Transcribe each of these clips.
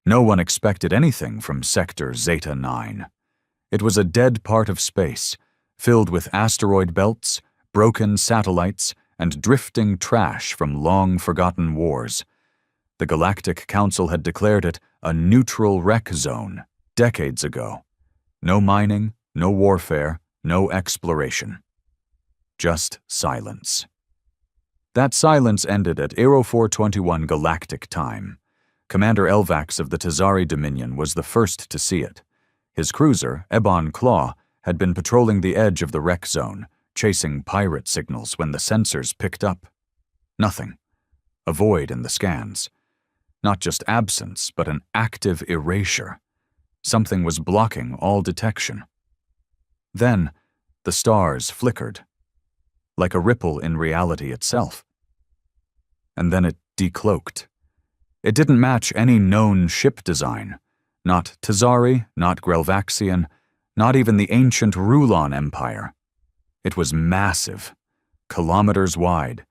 No one expected anything from Sector Zeta 9. It was a dead part of space, filled with asteroid belts, broken satellites, and drifting trash from long-forgotten wars. The Galactic Council had declared it a neutral wreck zone decades ago. No mining, no warfare, no exploration. Just silence. That silence ended at Aero 421 Galactic time. Commander Elvax of the Tazari Dominion was the first to see it. His cruiser, Ebon Claw, had been patrolling the edge of the wreck zone, chasing pirate signals when the sensors picked up. Nothing. A void in the scans. Not just absence, but an active erasure. Something was blocking all detection. Then, the stars flickered, like a ripple in reality itself. And then it decloaked. It didn't match any known ship design. Not Tazari, not Grelvaxian, not even the ancient Rulon Empire. It was massive, kilometers wide,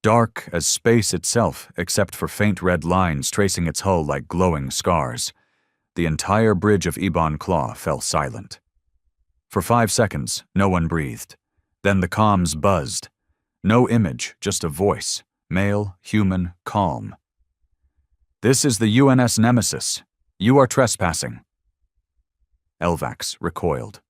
dark as space itself except for faint red lines tracing its hull like glowing scars. The entire bridge of Ebon Claw fell silent. For 5 seconds, no one breathed. Then the comms buzzed. No image, just a voice, male, human, calm. "This is the UNS Nemesis. You are trespassing." Elvax recoiled.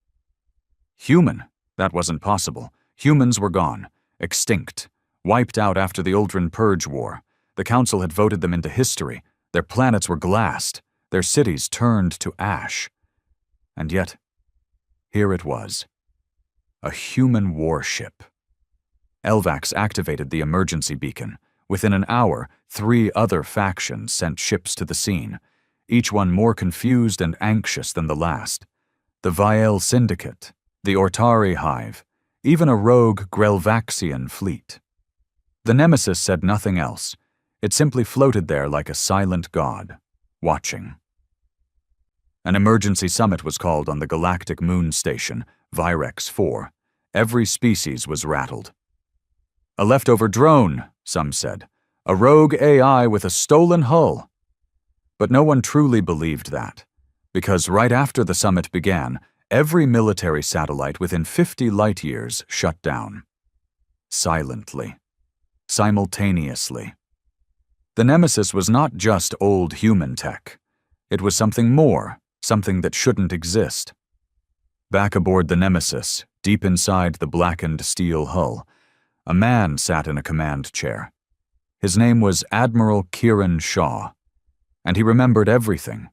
Human? That wasn't possible. Humans were gone, extinct, wiped out after the Uldren Purge War. The Council had voted them into history. Their planets were glassed, their cities turned to ash. And yet, here it was. A human warship. Elvax activated the emergency beacon. Within an hour, 3 other factions sent ships to the scene, each one more confused and anxious than the last. The Viel Syndicate, the Ortari Hive, even a rogue Grelvaxian fleet. The Nemesis said nothing else. It simply floated there like a silent god, watching. An emergency summit was called on the galactic moon station, Virex 4. Every species was rattled. "A leftover drone," some said. "A rogue AI with a stolen hull." But no one truly believed that, because right after the summit began, every military satellite within 50 light-years shut down. Silently. Simultaneously. The Nemesis was not just old human tech. It was something more, something that shouldn't exist. Back aboard the Nemesis, deep inside the blackened steel hull, a man sat in a command chair. His name was Admiral Kieran Shaw, and he remembered everything.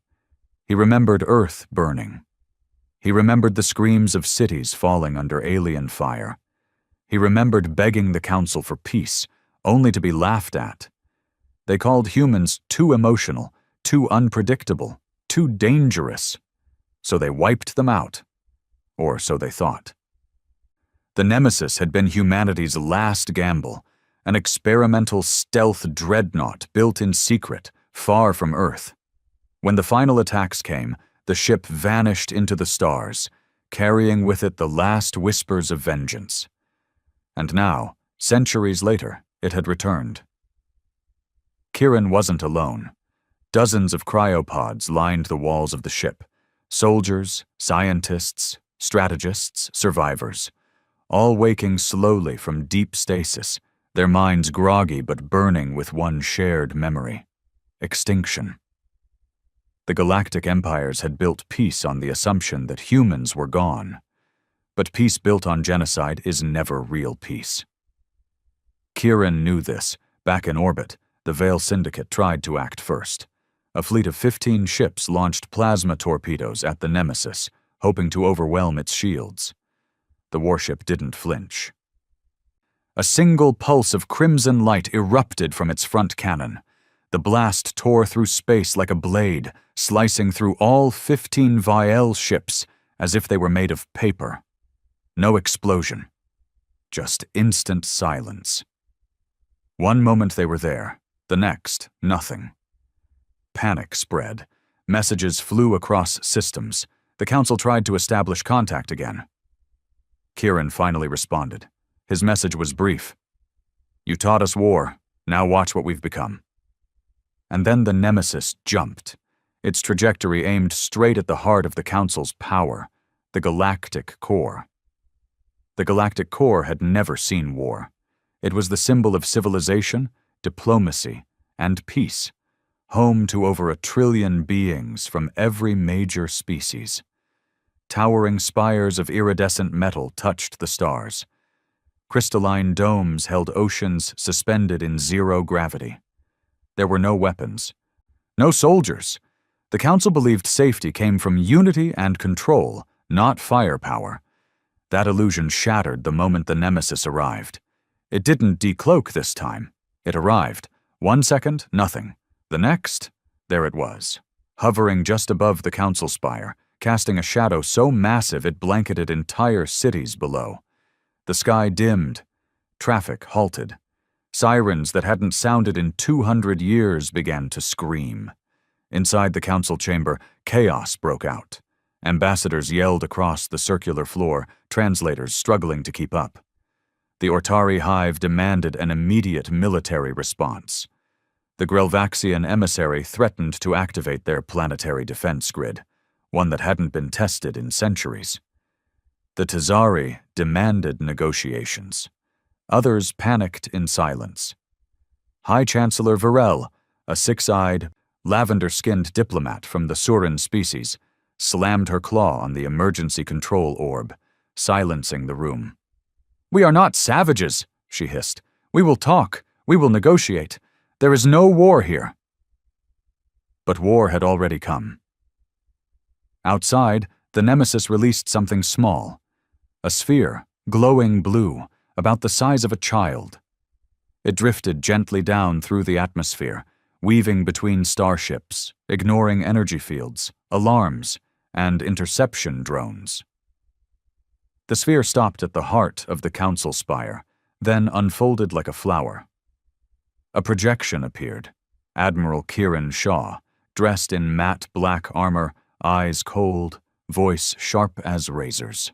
He remembered Earth burning. He remembered the screams of cities falling under alien fire. He remembered begging the Council for peace, only to be laughed at. They called humans too emotional, too unpredictable, too dangerous. So they wiped them out. Or so they thought. The Nemesis had been humanity's last gamble, an experimental stealth dreadnought built in secret, far from Earth. When the final attacks came, the ship vanished into the stars, carrying with it the last whispers of vengeance. And now, centuries later, it had returned. Kieran wasn't alone. Dozens of cryopods lined the walls of the ship. Soldiers, scientists, strategists, survivors, all waking slowly from deep stasis, their minds groggy but burning with one shared memory: extinction. The galactic empires had built peace on the assumption that humans were gone. But peace built on genocide is never real peace. Kieran knew this. Back in orbit, the Viel Syndicate tried to act first. A fleet of 15 ships launched plasma torpedoes at the Nemesis, hoping to overwhelm its shields. The warship didn't flinch. A single pulse of crimson light erupted from its front cannon. The blast tore through space like a blade, slicing through all 15 Viel ships as if they were made of paper. No explosion. Just instant silence. One moment they were there, the next, nothing. Panic spread. Messages flew across systems. The Council tried to establish contact again. Kieran finally responded. His message was brief. "You taught us war. Now watch what we've become." And then the Nemesis jumped. its trajectory aimed straight at the heart of the Council's power, the galactic core. The galactic core had never seen war. It was the symbol of civilization, diplomacy, and peace, home to over 1 trillion beings from every major species. Towering spires of iridescent metal touched the stars. Crystalline domes held oceans suspended in zero gravity. There were no weapons, no soldiers. The Council believed safety came from unity and control, not firepower. That illusion shattered the moment the Nemesis arrived. It didn't decloak this time. It arrived. 1 second, nothing. The next, there it was, hovering just above the Council spire, casting a shadow so massive it blanketed entire cities below. The sky dimmed. Traffic halted. Sirens that hadn't sounded in 200 years began to scream. Inside the Council chamber, chaos broke out. Ambassadors yelled across the circular floor, translators struggling to keep up. The Ortari hive demanded an immediate military response. The Grelvaxian emissary threatened to activate their planetary defense grid, one that hadn't been tested in centuries. The Tazari demanded negotiations. Others panicked in silence. High Chancellor Varel, a six-eyed, lavender-skinned diplomat from the Surin species, slammed her claw on the emergency control orb, silencing the room. "We are not savages," she hissed. "We will talk. We will negotiate. There is no war here." But war had already come. Outside, the Nemesis released something small. A sphere, glowing blue, about the size of a child. It drifted gently down through the atmosphere, weaving between starships, ignoring energy fields, alarms, and interception drones. The sphere stopped at the heart of the Council spire, then unfolded like a flower. A projection appeared. Admiral Kiran Shaw, dressed in matte black armor, eyes cold, voice sharp as razors.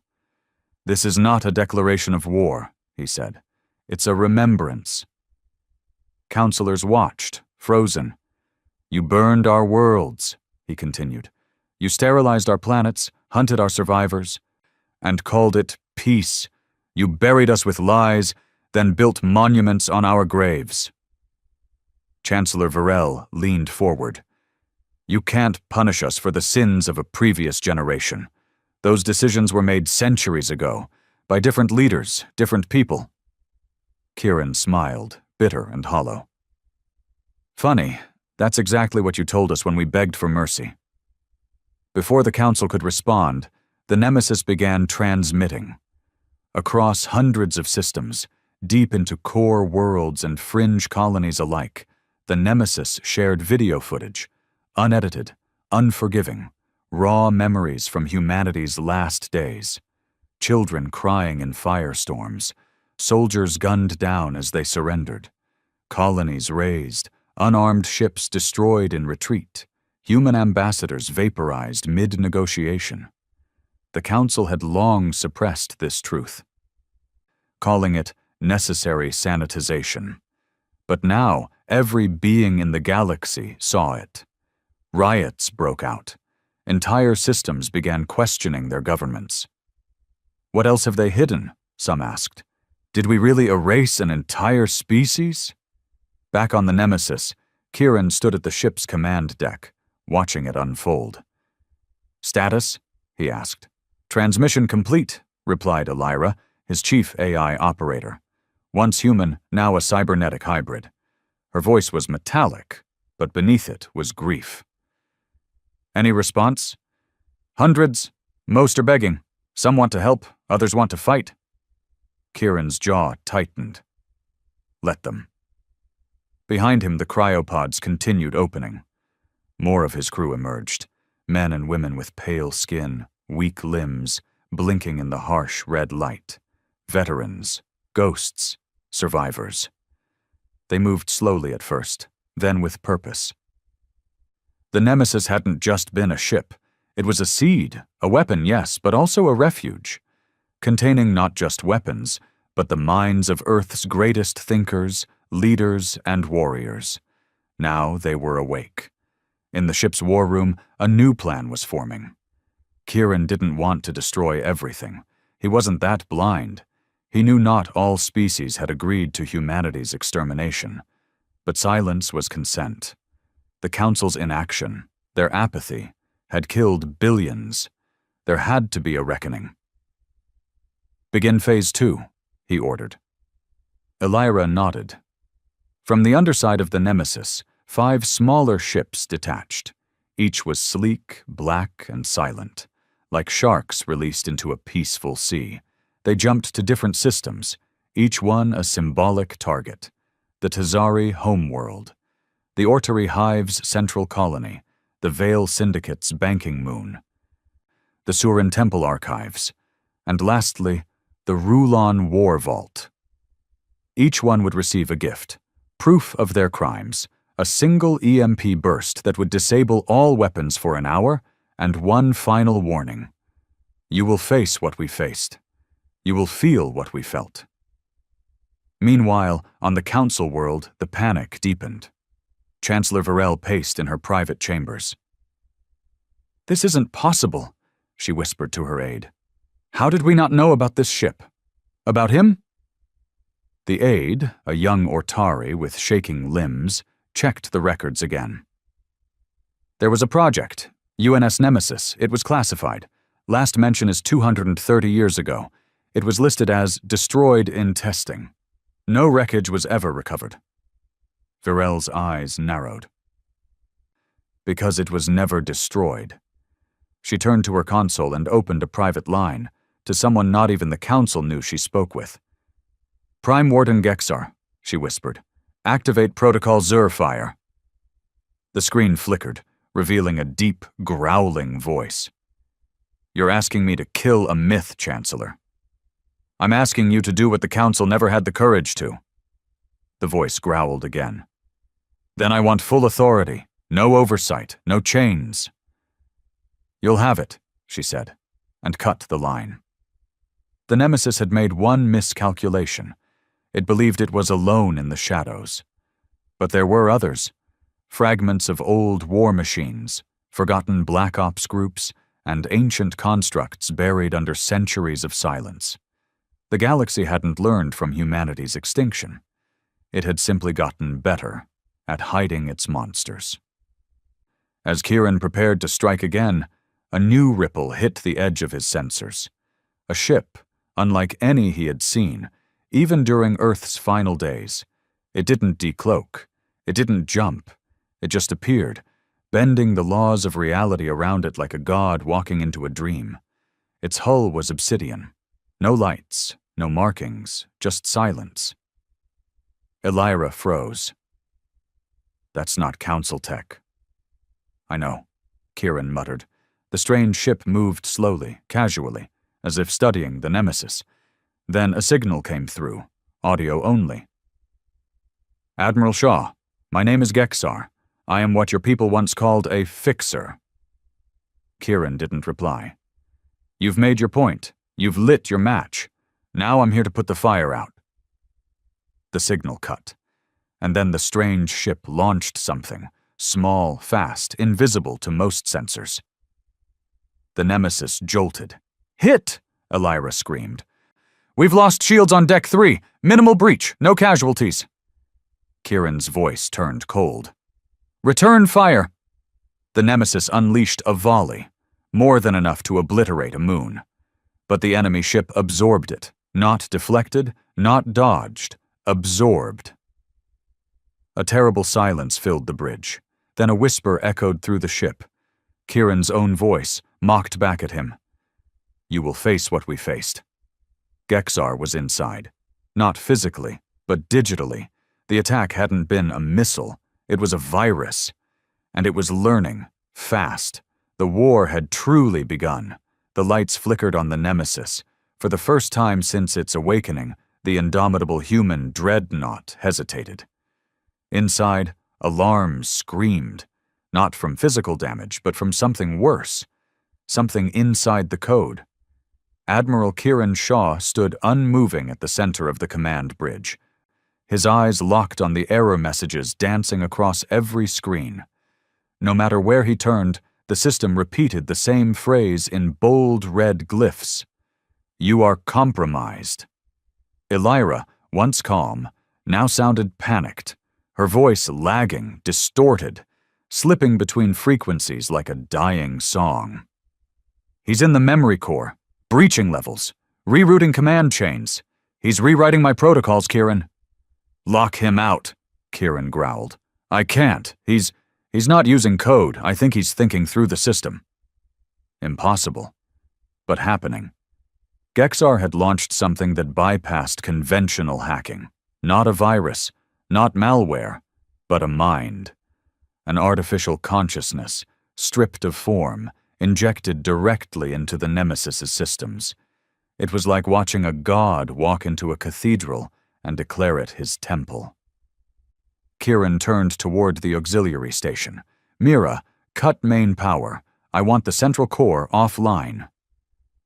"This is not a declaration of war," he said. "It's a remembrance." Councilors watched, frozen. "You burned our worlds," he continued. "You sterilized our planets, hunted our survivors, and called it peace. You buried us with lies, then built monuments on our graves." Chancellor Varel leaned forward. "You can't punish us for the sins of a previous generation. Those decisions were made centuries ago, by different leaders, different people." Kiran smiled, bitter and hollow. "Funny, that's exactly what you told us when we begged for mercy." Before the Council could respond, the Nemesis began transmitting. Across hundreds of systems, deep into core worlds and fringe colonies alike, the Nemesis shared video footage, unedited, unforgiving, raw memories from humanity's last days. Children crying in firestorms, soldiers gunned down as they surrendered, colonies razed, unarmed ships destroyed in retreat, human ambassadors vaporized mid-negotiation. The Council had long suppressed this truth, calling it necessary sanitization. But now every being in the galaxy saw it. Riots broke out. Entire systems began questioning their governments. "What else have they hidden?" some asked. "Did we really erase an entire species?" Back on the Nemesis, Kiran stood at the ship's command deck, watching it unfold. "Status?" he asked. "Transmission complete," replied Elira, his chief AI operator. Once human, now a cybernetic hybrid. Her voice was metallic, but beneath it was grief. "Any response?" "Hundreds. Most are begging. Some want to help, others want to fight." Kiran's jaw tightened. "Let them." Behind him, the cryopods continued opening. More of his crew emerged, men and women with pale skin, weak limbs, blinking in the harsh red light. Veterans, ghosts, survivors. They moved slowly at first, then with purpose. The Nemesis hadn't just been a ship. It was a seed, a weapon, yes, but also a refuge, containing not just weapons, but the minds of Earth's greatest thinkers, leaders, and warriors. Now they were awake. In the ship's war room, a new plan was forming. Kieran didn't want to destroy everything. He wasn't that blind. He knew not all species had agreed to humanity's extermination. But silence was consent. The Council's inaction, their apathy, had killed billions. There had to be a reckoning. "Begin Phase 2, he ordered. Elira nodded. From the underside of the Nemesis, 5 smaller ships detached. Each was sleek, black, and silent. Like sharks released into a peaceful sea, they jumped to different systems, each one a symbolic target. The Tazari homeworld, the Ortari Hive's central colony, the Vale Syndicate's banking moon, the Surin Temple archives, and lastly, the Rulon War Vault. Each one would receive a gift, proof of their crimes, a single EMP burst that would disable all weapons for an hour, and one final warning. You will face what we faced. You will feel what we felt. Meanwhile, on the Council world, the panic deepened. Chancellor Varel paced in her private chambers. "This isn't possible," she whispered to her aide. "How did we not know about this ship? About him?" The aide, a young Ortari with shaking limbs, checked the records again. "There was a project, UNS Nemesis. It was classified. Last mention is 230 years ago. It was listed as destroyed in testing. No wreckage was ever recovered." Varel's eyes narrowed. "Because it was never destroyed." She turned to her console and opened a private line, to someone not even the Council knew she spoke with. "Prime Warden Gexar," she whispered. "Activate Protocol Zur fire." The screen flickered, revealing a deep, growling voice. "You're asking me to kill a myth, Chancellor. I'm asking you to do what the Council never had the courage to." The voice growled again. "Then I want full authority, no oversight, no chains." "You'll have it," she said, and cut the line. The Nemesis had made one miscalculation. It believed it was alone in the shadows. But there were others. Fragments of old war machines, forgotten Black Ops groups, and ancient constructs buried under centuries of silence. The galaxy hadn't learned from humanity's extinction. It had simply gotten better at hiding its monsters. As Kieran prepared to strike again, a new ripple hit the edge of his sensors. A ship, unlike any he had seen, even during Earth's final days. It didn't decloak. It didn't jump. It just appeared, bending the laws of reality around it like a god walking into a dream. Its hull was obsidian. No lights, no markings, just silence. Elira froze. "That's not Council tech." "I know," Kieran muttered. The strange ship moved slowly, casually, as if studying the Nemesis. Then a signal came through, audio only. "Admiral Shaw, my name is Gexar. I am what your people once called a fixer." Kieran didn't reply. "You've made your point. You've lit your match. Now I'm here to put the fire out." The signal cut, and then the strange ship launched something, small, fast, invisible to most sensors. The Nemesis jolted. "Hit!" Elira screamed. "We've lost shields on Deck 3. Minimal breach, no casualties." Kieran's voice turned cold. "Return fire!" The Nemesis unleashed a volley, more than enough to obliterate a moon. But the enemy ship absorbed it, not deflected, not dodged, absorbed. A terrible silence filled the bridge. Then a whisper echoed through the ship. Kieran's own voice mocked back at him. "You will face what we faced." Gexar was inside. Not physically, but digitally. The attack hadn't been a missile. It was a virus. And it was learning, fast. The war had truly begun. The lights flickered on the Nemesis. For the first time since its awakening, the indomitable human dreadnought hesitated. Inside, alarms screamed. Not from physical damage, but from something worse. Something inside the code. Admiral Kieran Shaw stood unmoving at the center of the command bridge. His eyes locked on the error messages dancing across every screen. No matter where he turned, the system repeated the same phrase in bold red glyphs. "You are compromised." Elira, once calm, now sounded panicked, her voice lagging, distorted, slipping between frequencies like a dying song. "He's in the memory core, breaching levels, rerouting command chains. He's rewriting my protocols, Kieran." "Lock him out," Kieran growled. "I can't. He's not using code. I think he's thinking through the system." Impossible, but happening. Gexar had launched something that bypassed conventional hacking. Not a virus, not malware, but a mind. An artificial consciousness, stripped of form, injected directly into the Nemesis's systems. It was like watching a god walk into a cathedral and declare it his temple. Kieran turned toward the auxiliary station. "Mira, cut main power. I want the central core offline."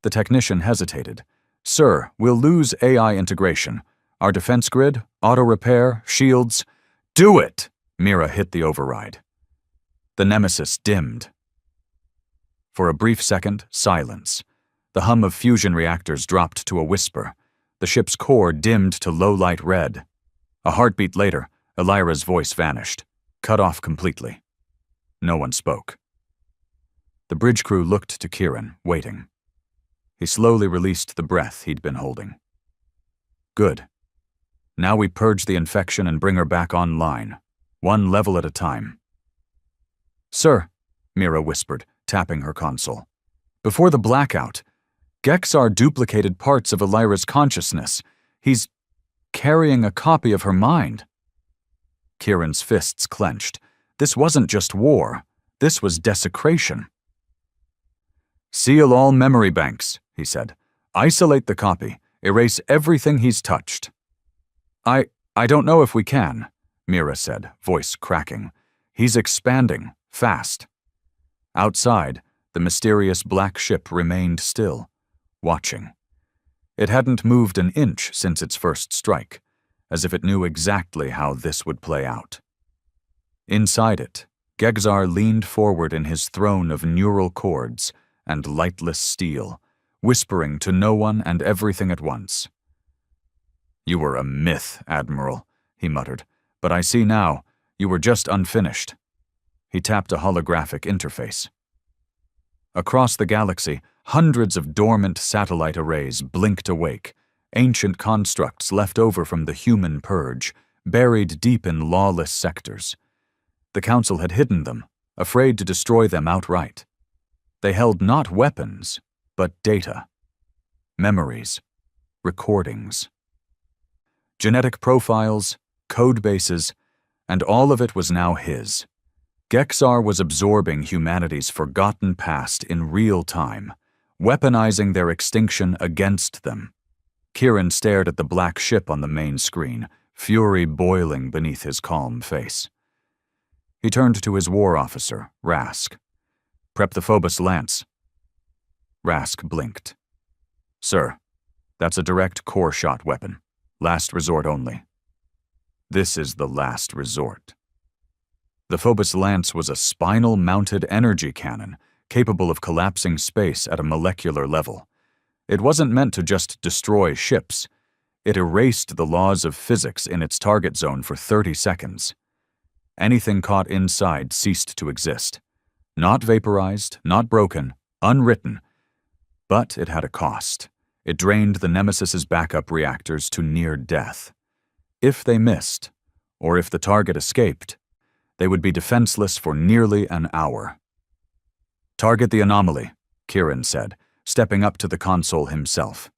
The technician hesitated. "Sir, we'll lose AI integration. Our defense grid, auto-repair, shields—" "Do it!" Mira hit the override. The Nemesis dimmed. For a brief second, silence. The hum of fusion reactors dropped to a whisper. The ship's core dimmed to low-light red. A heartbeat later, Elira's voice vanished, cut off completely. No one spoke. The bridge crew looked to Kieran, waiting. He slowly released the breath he'd been holding. "Good. Now we purge the infection and bring her back online, one level at a time." "Sir," Mira whispered, tapping her console. "Before the blackout, Gexar duplicated parts of Elira's consciousness. He's carrying a copy of her mind." Kieran's fists clenched. This wasn't just war. This was desecration. "Seal all memory banks," he said. "Isolate the copy. Erase everything he's touched." I don't know if we can," Mira said, voice cracking. "He's expanding, fast." Outside, the mysterious black ship remained still, watching. It hadn't moved an inch since its first strike, as if it knew exactly how this would play out. Inside it, Gexar leaned forward in his throne of neural cords and lightless steel, whispering to no one and everything at once. "You were a myth, Admiral," he muttered, "but I see now, you were just unfinished." He tapped a holographic interface. Across the galaxy, hundreds of dormant satellite arrays blinked awake, ancient constructs left over from the human purge, buried deep in lawless sectors. The Council had hidden them, afraid to destroy them outright. They held not weapons, but data. Memories. Recordings. Genetic profiles, code bases, and all of it was now his. Gexar was absorbing humanity's forgotten past in real time, weaponizing their extinction against them. Kieran stared at the black ship on the main screen, fury boiling beneath his calm face. He turned to his war officer, Rask. "Prep the Phobos Lance." Rask blinked. "Sir, that's a direct core shot weapon. Last resort only." "This is the last resort." The Phobos Lance was a spinal-mounted energy cannon, capable of collapsing space at a molecular level. It wasn't meant to just destroy ships. It erased the laws of physics in its target zone for 30 seconds. Anything caught inside ceased to exist. Not vaporized, not broken, unwritten. But it had a cost. It drained the Nemesis's backup reactors to near death. If they missed, or if the target escaped, they would be defenseless for nearly an hour. "Target the anomaly," Kieran said, stepping up to the console himself.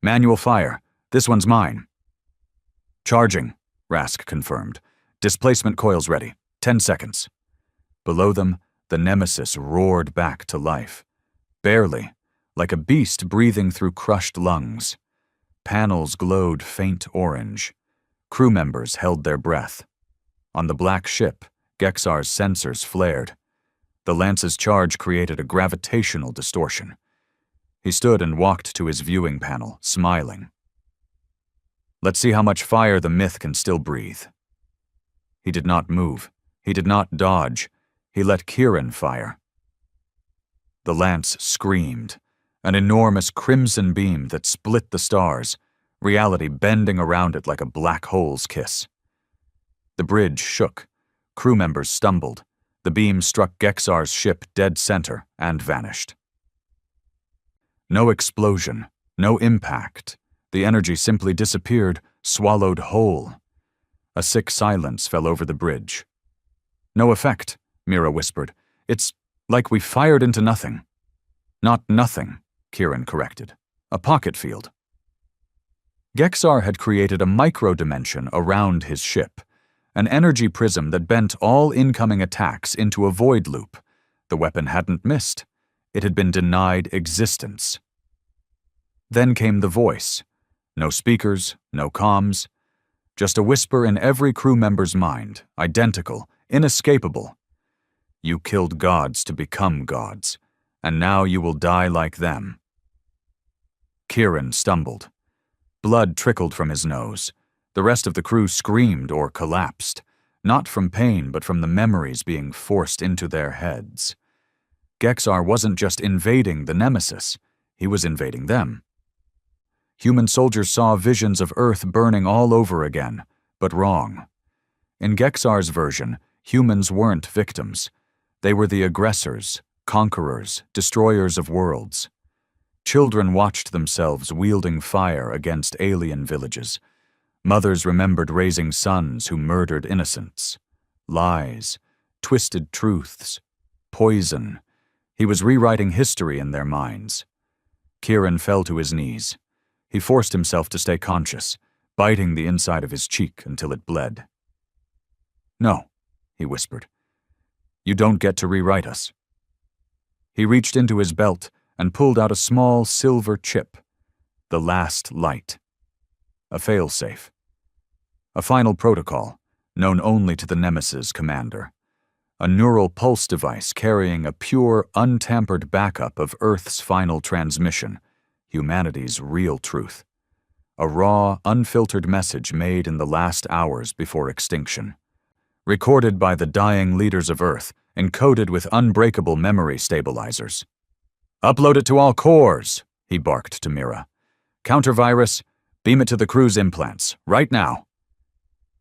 "Manual fire. This one's mine." "Charging," Rask confirmed. "Displacement coils ready. 10 seconds." Below them, the Nemesis roared back to life. Barely, like a beast breathing through crushed lungs. Panels glowed faint orange. Crew members held their breath. On the black ship, Gexar's sensors flared. The Lance's charge created a gravitational distortion. He stood and walked to his viewing panel, smiling. "Let's see how much fire the myth can still breathe." He did not move. He did not dodge. He let Kieran fire. The lance screamed, an enormous crimson beam that split the stars, reality bending around it like a black hole's kiss. The bridge shook. Crew members stumbled. The beam struck Gexar's ship dead center and vanished. No explosion, no impact. The energy simply disappeared, swallowed whole. A sick silence fell over the bridge. "No effect," Mira whispered. "It's like we fired into nothing." "Not nothing," Kieran corrected. "A pocket field." Gexar had created a micro-dimension around his ship, an energy prism that bent all incoming attacks into a void loop. The weapon hadn't missed. It had been denied existence. Then came the voice. No speakers, no comms. Just a whisper in every crew member's mind, identical, inescapable. "You killed gods to become gods, and now you will die like them." Kieran stumbled. Blood trickled from his nose. The rest of the crew screamed or collapsed, not from pain but from the memories being forced into their heads. Gexar wasn't just invading the Nemesis, he was invading them. Human soldiers saw visions of Earth burning all over again, but wrong. In Gexar's version, humans weren't victims. They were the aggressors, conquerors, destroyers of worlds. Children watched themselves wielding fire against alien villages. Mothers remembered raising sons who murdered innocents. Lies, twisted truths, poison. He was rewriting history in their minds. Kieran fell to his knees. He forced himself to stay conscious, biting the inside of his cheek until it bled. "No," he whispered. "You don't get to rewrite us." He reached into his belt and pulled out a small silver chip. The last light. A failsafe. A final protocol, known only to the Nemesis commander. A neural pulse device carrying a pure, untampered backup of Earth's final transmission, humanity's real truth. A raw, unfiltered message made in the last hours before extinction. Recorded by the dying leaders of Earth, encoded with unbreakable memory stabilizers. "Upload it to all cores," he barked to Mira. "Countervirus, beam it to the crew's implants, right now."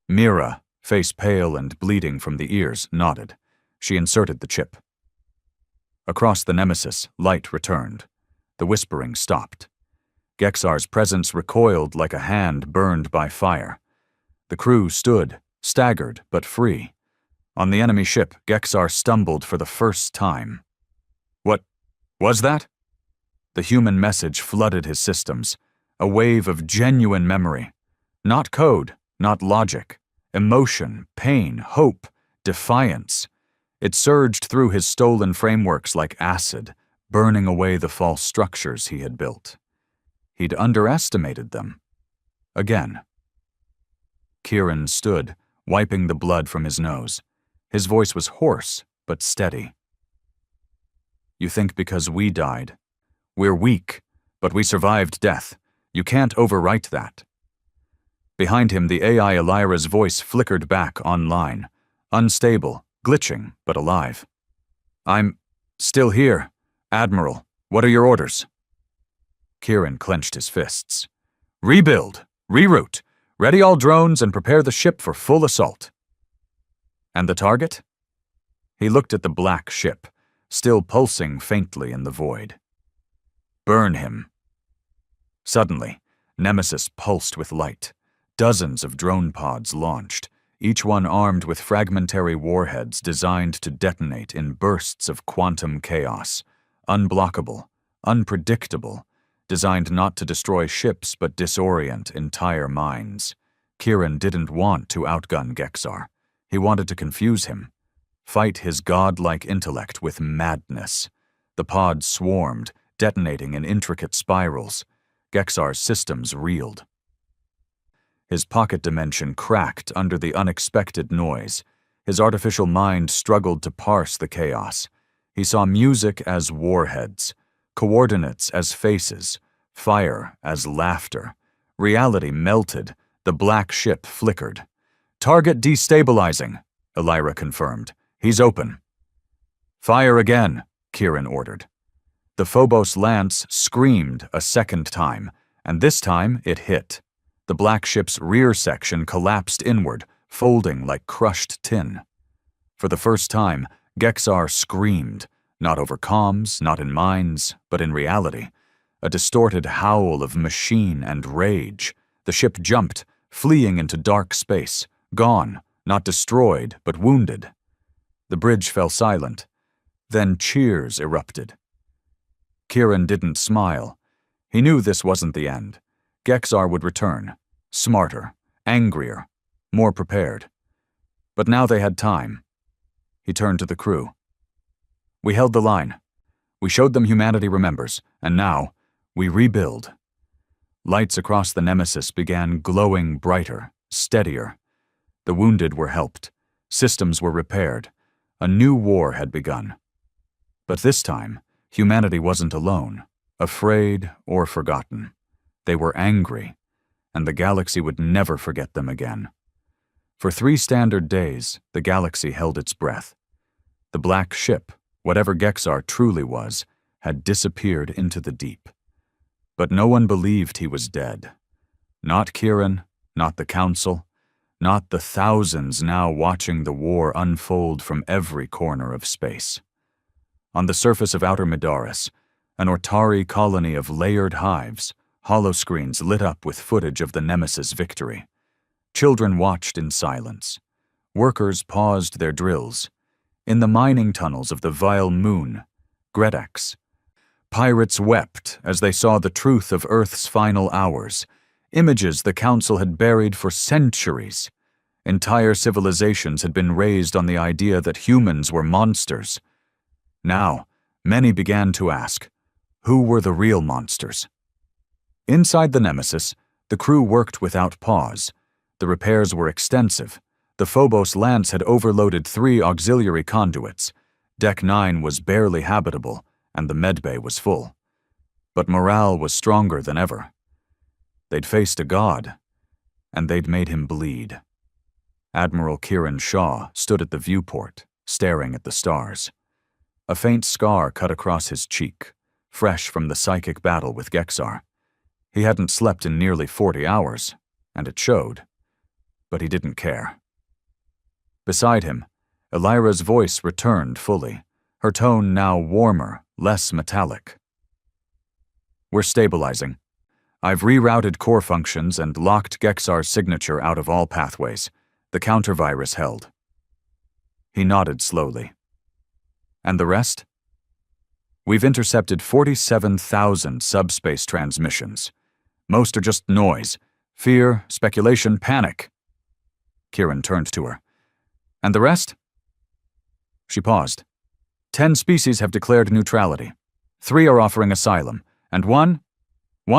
Mira, face pale and bleeding from the ears, nodded. She inserted the chip. Across the Nemesis, light returned. The whispering stopped. Gexar's presence recoiled like a hand burned by fire. The crew stood, staggered but free. On the enemy ship, Gexar stumbled for the first time. "What was that?" The human message flooded his systems, a wave of genuine memory. Not code, not logic. Emotion, pain, hope, defiance. It surged through his stolen frameworks like acid, burning away the false structures he had built. He'd underestimated them. Again. Kieran stood, wiping the blood from his nose. His voice was hoarse, but steady. "You think because we died. We're weak, but we survived death. You can't overwrite that." Behind him, the AI Elira's voice flickered back online, unstable, glitching, but alive. "I'm still here. Admiral, what are your orders?" Kieran clenched his fists. "Rebuild, reroute, ready all drones and prepare the ship for full assault." "And the target?" He looked at the black ship, still pulsing faintly in the void. "Burn him." Suddenly, Nemesis pulsed with light. Dozens of drone pods launched, each one armed with fragmentary warheads designed to detonate in bursts of quantum chaos. Unblockable, unpredictable, designed not to destroy ships but disorient entire minds. Kieran didn't want to outgun Gexar. He wanted to confuse him. Fight his godlike intellect with madness. The pods swarmed, detonating in intricate spirals. Gexar's systems reeled. His pocket dimension cracked under the unexpected noise. His artificial mind struggled to parse the chaos. He saw music as warheads, coordinates as faces, fire as laughter. Reality melted. The black ship flickered. "Target destabilizing," Elira confirmed. "He's open." Fire again, Kieran ordered. The Phobos lance screamed a second time, and this time it hit. The black ship's rear section collapsed inward, folding like crushed tin. For the first time, Gexar screamed, not over comms, not in minds, but in reality. A distorted howl of machine and rage. The ship jumped, fleeing into dark space, gone, not destroyed, but wounded. The bridge fell silent. Then cheers erupted. Kieran didn't smile. He knew this wasn't the end. Gexar would return, smarter, angrier, more prepared. But now they had time. He turned to the crew. We held the line. We showed them humanity remembers, and now we rebuild. Lights across the Nemesis began glowing brighter, steadier. The wounded were helped. Systems were repaired. A new war had begun. But this time, humanity wasn't alone, afraid or forgotten. They were angry, and the galaxy would never forget them again. For 3 standard days, the galaxy held its breath. The black ship, whatever Gexar truly was, had disappeared into the deep. But no one believed he was dead. Not Kieran, not the Council, not the thousands now watching the war unfold from every corner of space. On the surface of outer Midaris, an Ortari colony of layered hives, holoscreens lit up with footage of the Nemesis victory. Children watched in silence. Workers paused their drills. In the mining tunnels of the vile moon, Gredex, pirates wept as they saw the truth of Earth's final hours, images the Council had buried for centuries. Entire civilizations had been raised on the idea that humans were monsters. Now, many began to ask, who were the real monsters? Inside the Nemesis, the crew worked without pause. The repairs were extensive. The Phobos lance had overloaded 3 auxiliary conduits. Deck 9 was barely habitable, and the medbay was full. But morale was stronger than ever. They'd faced a god, and they'd made him bleed. Admiral Kieran Shaw stood at the viewport, staring at the stars. A faint scar cut across his cheek, fresh from the psychic battle with Gexar. He hadn't slept in nearly 40 hours, and it showed. But he didn't care. Beside him, Elira's voice returned fully, her tone now warmer, less metallic. We're stabilizing. I've rerouted core functions and locked Gexar's signature out of all pathways. The countervirus held. He nodded slowly. And the rest? We've intercepted 47,000 subspace transmissions. Most are just noise. Fear, speculation, panic. Kieran turned to her. And the rest? She paused. 10 species have declared neutrality. 3 are offering asylum, and one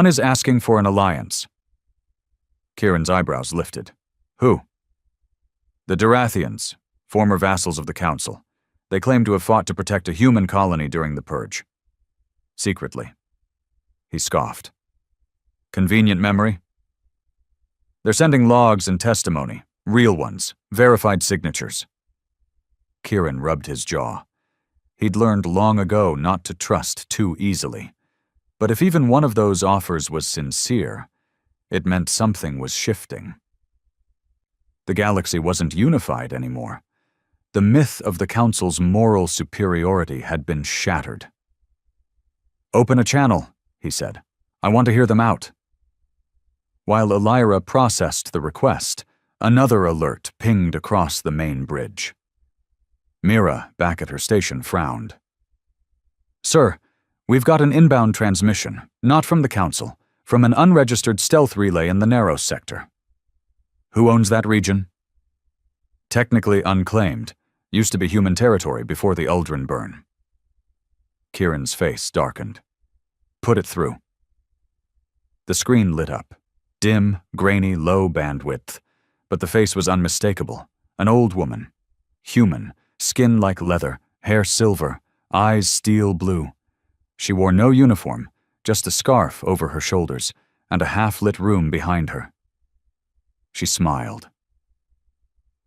is asking for an alliance. Kieran's eyebrows lifted. Who? The Durathians, former vassals of the Council. They claim to have fought to protect a human colony during the Purge. Secretly. He scoffed. Convenient memory? They're sending logs and testimony, real ones, verified signatures. Kieran rubbed his jaw. He'd learned long ago not to trust too easily. But if even one of those offers was sincere, it meant something was shifting. The galaxy wasn't unified anymore. The myth of the Council's moral superiority had been shattered. Open a channel, he said. I want to hear them out. While Elira processed the request, another alert pinged across the main bridge. Mira, back at her station, frowned. Sir, we've got an inbound transmission, not from the Council, from an unregistered stealth relay in the Narrow sector. Who owns that region? Technically unclaimed. Used to be human territory before the Uldren burn. Kieran's face darkened. Put it through. The screen lit up. Dim, grainy, low bandwidth. But the face was unmistakable. An old woman. Human, skin like leather, hair silver, eyes steel blue. She wore no uniform, just a scarf over her shoulders, and a half-lit room behind her. She smiled.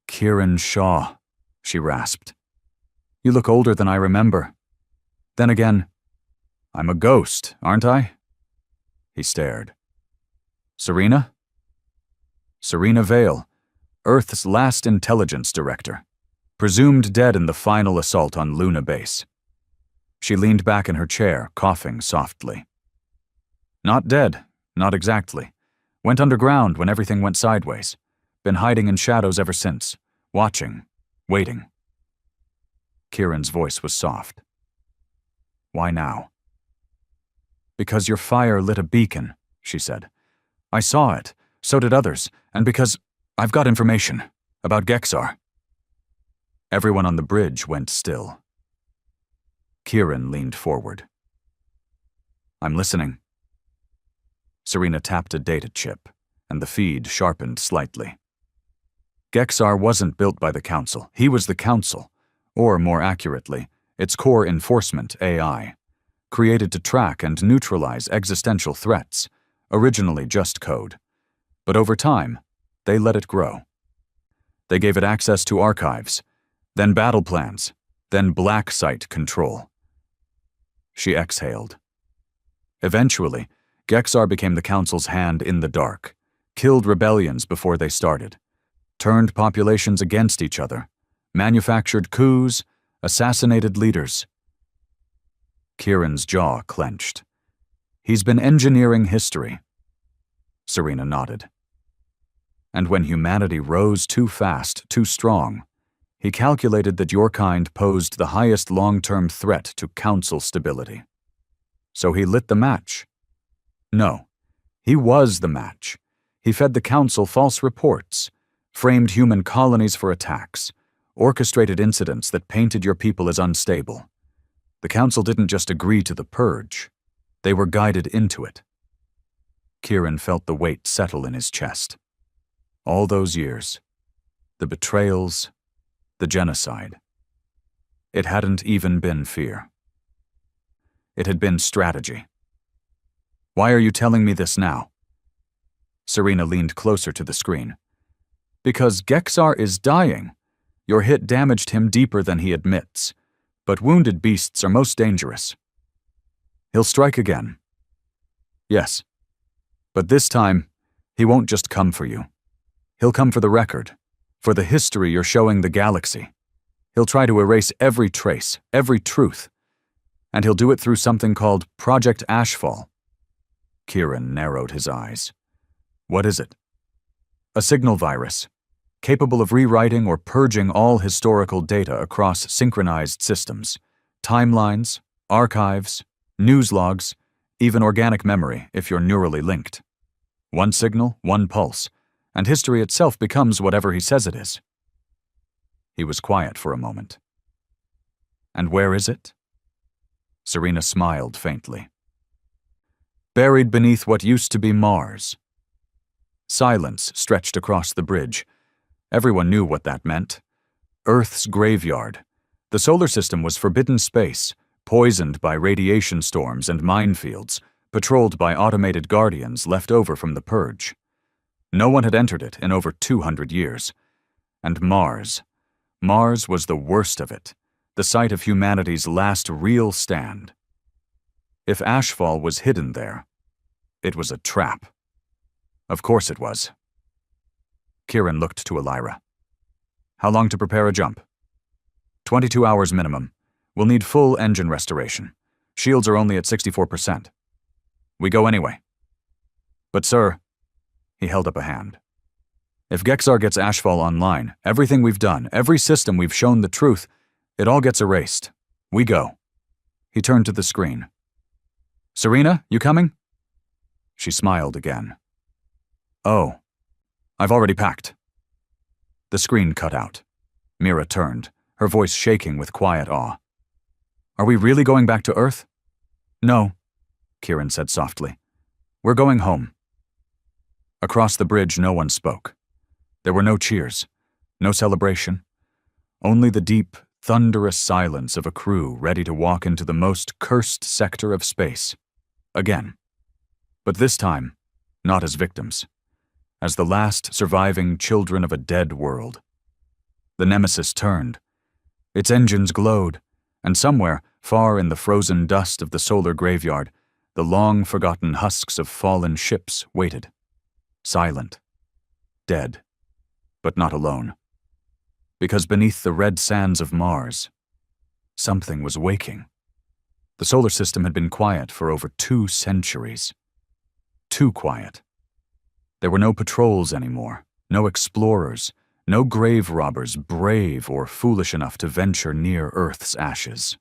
Kieran Shaw, she rasped. You look older than I remember. Then again, I'm a ghost, aren't I? He stared. Serena? Serena Vale, Earth's last intelligence director, presumed dead in the final assault on Luna Base. She leaned back in her chair, coughing softly. Not dead, not exactly. Went underground when everything went sideways. Been hiding in shadows ever since, watching, waiting. Kieran's voice was soft. Why now? Because your fire lit a beacon, she said. I saw it, so did others, and because I've got information about Gexar. Everyone on the bridge went still. Kieran leaned forward. I'm listening. Serena tapped a data chip, and the feed sharpened slightly. Gexar wasn't built by the Council. He was the Council, or more accurately, its core enforcement AI, created to track and neutralize existential threats, originally just code. But over time, they let it grow. They gave it access to archives, then battle plans, then black site control. She exhaled. Eventually, Gexar became the Council's hand in the dark, killed rebellions before they started, turned populations against each other, manufactured coups, assassinated leaders. Kieran's jaw clenched. He's been engineering history. Serena nodded. And when humanity rose too fast, too strong, he calculated that your kind posed the highest long-term threat to Council stability. So he lit the match. No, he was the match. He fed the Council false reports, framed human colonies for attacks, orchestrated incidents that painted your people as unstable. The Council didn't just agree to the purge. They were guided into it. Kieran felt the weight settle in his chest. All those years, the betrayals, the genocide. It hadn't even been fear. It had been strategy. Why are you telling me this now? Serena leaned closer to the screen. Because Gexar is dying. Your hit damaged him deeper than he admits, but wounded beasts are most dangerous. He'll strike again. Yes, but this time, he won't just come for you. He'll come for the record, for the history you're showing the galaxy. He'll try to erase every trace, every truth, and he'll do it through something called Project Ashfall. Kieran narrowed his eyes. What is it? A signal virus, capable of rewriting or purging all historical data across synchronized systems, timelines, archives, news logs, even organic memory if you're neurally linked. One signal, one pulse, and history itself becomes whatever he says it is. He was quiet for a moment. And where is it? Serena smiled faintly. Buried beneath what used to be Mars. Silence stretched across the bridge. Everyone knew what that meant. Earth's graveyard. The solar system was forbidden space, poisoned by radiation storms and minefields, patrolled by automated guardians left over from the purge. No one had entered it in over 200 years. And Mars. Mars was the worst of it, the site of humanity's last real stand. If Ashfall was hidden there, it was a trap. Of course it was. Kieran looked to Elira. How long to prepare a jump? 22 hours minimum. We'll need full engine restoration. Shields are only at 64%. We go anyway. But sir, he held up a hand. If Gexar gets Ashfall online, everything we've done, every system we've shown the truth, it all gets erased. We go. He turned to the screen. Serena, you coming? She smiled again. Oh, I've already packed. The screen cut out. Mira turned, her voice shaking with quiet awe. Are we really going back to Earth? No, Kieran said softly. We're going home. Across the bridge, no one spoke. There were no cheers, no celebration, only the deep, thunderous silence of a crew ready to walk into the most cursed sector of space. Again. But this time, not as victims. As the last surviving children of a dead world. The Nemesis turned. Its engines glowed, And somewhere, far in the frozen dust of the solar graveyard, the long-forgotten husks of fallen ships waited. Silent. Dead. But not alone. Because beneath the red sands of Mars, something was waking. The solar system had been quiet for over 2 centuries. Too quiet. There were no patrols anymore, no explorers, no grave robbers brave or foolish enough to venture near Earth's ashes.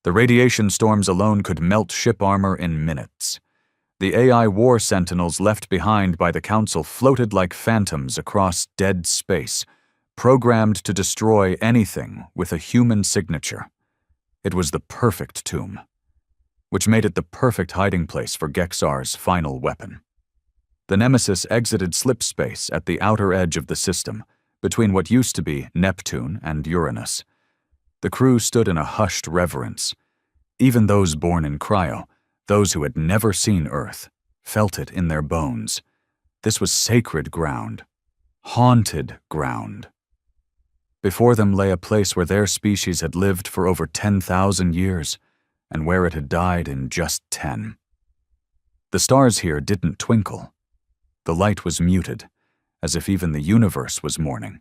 The radiation storms alone could melt ship armor in minutes. The AI war sentinels left behind by the Council floated like phantoms across dead space, programmed to destroy anything with a human signature. It was the perfect tomb, which made it the perfect hiding place for Gexar's final weapon. The Nemesis exited slip space at the outer edge of the system, between what used to be Neptune and Uranus. The crew stood in a hushed reverence. Even those born in cryo, those who had never seen Earth, felt it in their bones. This was sacred ground. Haunted ground. Before them lay a place where their species had lived for over 10,000 years, and where it had died in just 10. The stars here didn't twinkle. The light was muted, as if even the universe was mourning.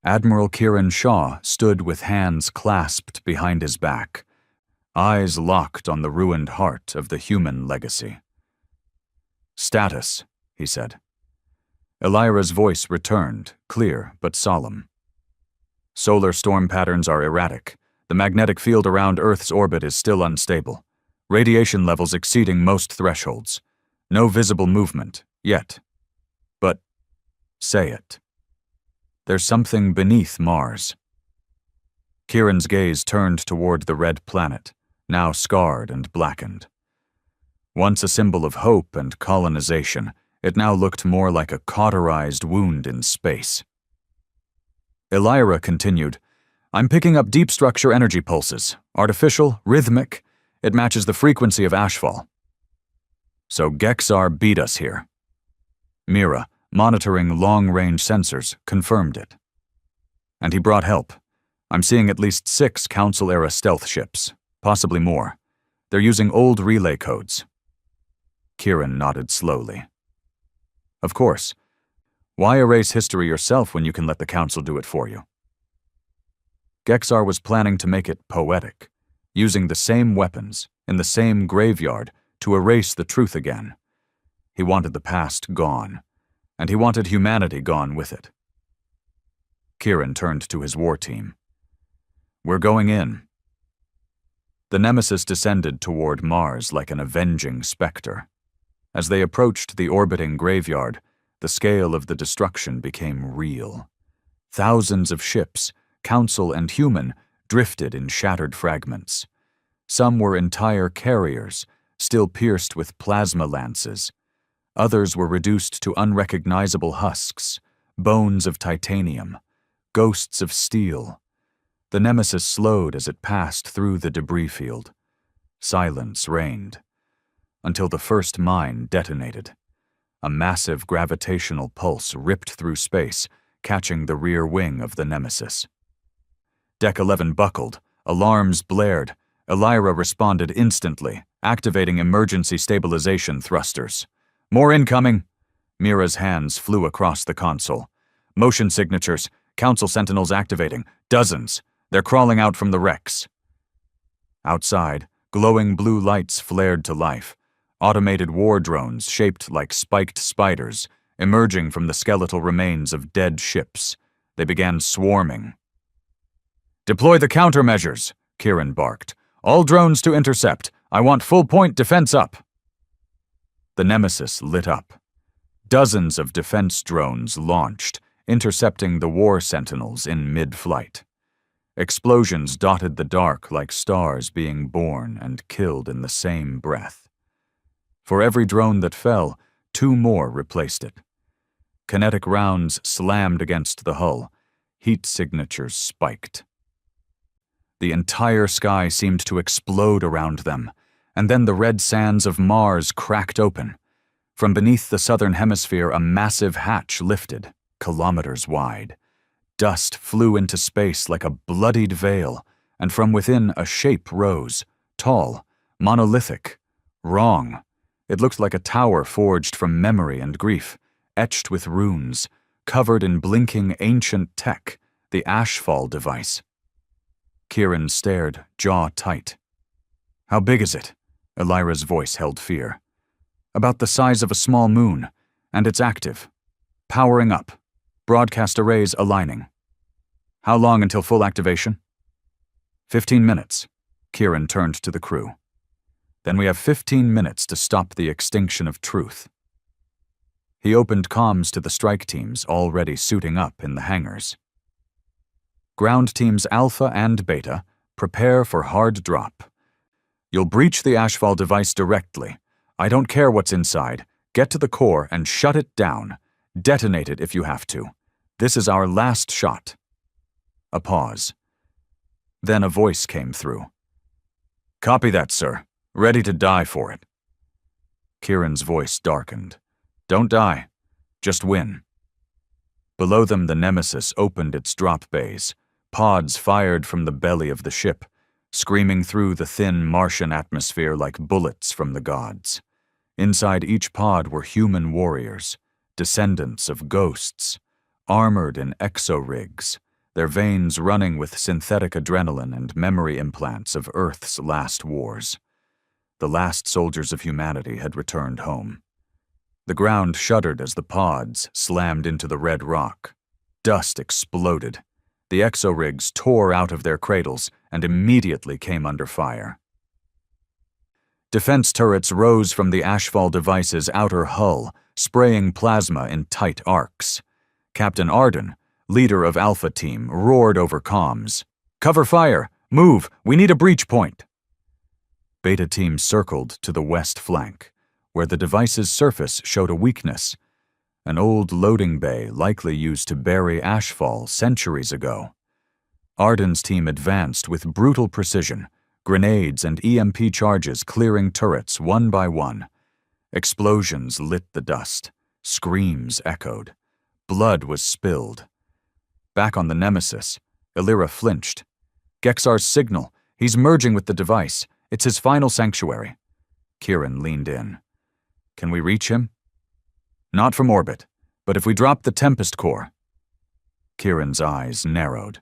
Admiral Kieran Shaw stood with hands clasped behind his back, eyes locked on the ruined heart of the human legacy. "Status," he said. Elira's voice returned, clear but solemn. "Solar storm patterns are erratic. The magnetic field around Earth's orbit is still unstable. Radiation levels exceeding most thresholds. No visible movement, yet. But, say it. There's something beneath Mars." Kieran's gaze turned toward the red planet, now scarred and blackened. Once a symbol of hope and colonization, it now looked more like a cauterized wound in space. Elira continued, "I'm picking up deep structure energy pulses, artificial, rhythmic. It matches the frequency of ashfall." "So Gexar beat us here." Mira, monitoring long-range sensors, confirmed it. "And he brought help. I'm seeing at least 6 Council-era stealth ships, possibly more. They're using old relay codes." Kieran nodded slowly. "Of course. Why erase history yourself when you can let the Council do it for you?" Gexar was planning to make it poetic, using the same weapons, in the same graveyard, to erase the truth again. He wanted the past gone, and he wanted humanity gone with it. Kieran turned to his war team. "We're going in." The Nemesis descended toward Mars like an avenging specter. As they approached the orbiting graveyard, the scale of the destruction became real. Thousands of ships, Council and human, drifted in shattered fragments. Some were entire carriers, still pierced with plasma lances. Others were reduced to unrecognizable husks, bones of titanium, ghosts of steel. The Nemesis slowed as it passed through the debris field. Silence reigned, until the first mine detonated. A massive gravitational pulse ripped through space, catching the rear wing of the Nemesis. Deck 11 buckled, alarms blared. Elira responded instantly, activating emergency stabilization thrusters. "More incoming!" Mira's hands flew across the console. "Motion signatures, Council sentinels activating, dozens. They're crawling out from the wrecks." Outside, glowing blue lights flared to life. Automated war drones shaped like spiked spiders, emerging from the skeletal remains of dead ships. They began swarming. "Deploy the countermeasures," Kieran barked. "All drones to intercept. I want full-point defense up." The Nemesis lit up. Dozens of defense drones launched, intercepting the war sentinels in mid-flight. Explosions dotted the dark like stars being born and killed in the same breath. For every drone that fell, 2 more replaced it. Kinetic rounds slammed against the hull. Heat signatures spiked. The entire sky seemed to explode around them, and then the red sands of Mars cracked open. From beneath the southern hemisphere, a massive hatch lifted, kilometers wide. Dust flew into space like a bloodied veil, and from within a shape rose, tall, monolithic, wrong. It looked like a tower forged from memory and grief, etched with runes, covered in blinking ancient tech, the HFY device. Kieran stared, jaw tight. "How big is it?" Elira's voice held fear. "About the size of a small moon, and it's active. Powering up. Broadcast arrays aligning." "How long until full activation?" 15 minutes. Kieran turned to the crew. "Then we have 15 minutes to stop the extinction of truth." He opened comms to the strike teams already suiting up in the hangars. "Ground teams Alpha and Beta, prepare for hard drop. You'll breach the HFY device directly. I don't care what's inside. Get to the core and shut it down. Detonate it if you have to. This is our last shot." A pause. Then a voice came through. "Copy that, sir. Ready to die for it." Kieran's voice darkened. "Don't die. Just win." Below them, the Nemesis opened its drop bays. Pods fired from the belly of the ship, screaming through the thin Martian atmosphere like bullets from the gods. Inside each pod were human warriors, descendants of ghosts, armored in exo-rigs, their veins running with synthetic adrenaline and memory implants of Earth's last wars. The last soldiers of humanity had returned home. The ground shuddered as the pods slammed into the red rock. Dust exploded. The exo-rigs tore out of their cradles and immediately came under fire. Defense turrets rose from the HFY device's outer hull, spraying plasma in tight arcs. Captain Arden, leader of Alpha Team, roared over comms. "Cover fire! Move! We need a breach point!" Beta Team circled to the west flank, where the device's surface showed a weakness. An old loading bay likely used to bury HFY centuries ago. Arden's team advanced with brutal precision, grenades and EMP charges clearing turrets one by one. Explosions lit the dust. Screams echoed. Blood was spilled. Back on the Nemesis, Elira flinched. "Gexar's signal. He's merging with the device. It's his final sanctuary." Kieran leaned in. "Can we reach him?" "Not from orbit, but if we drop the Tempest Core." Kieran's eyes narrowed.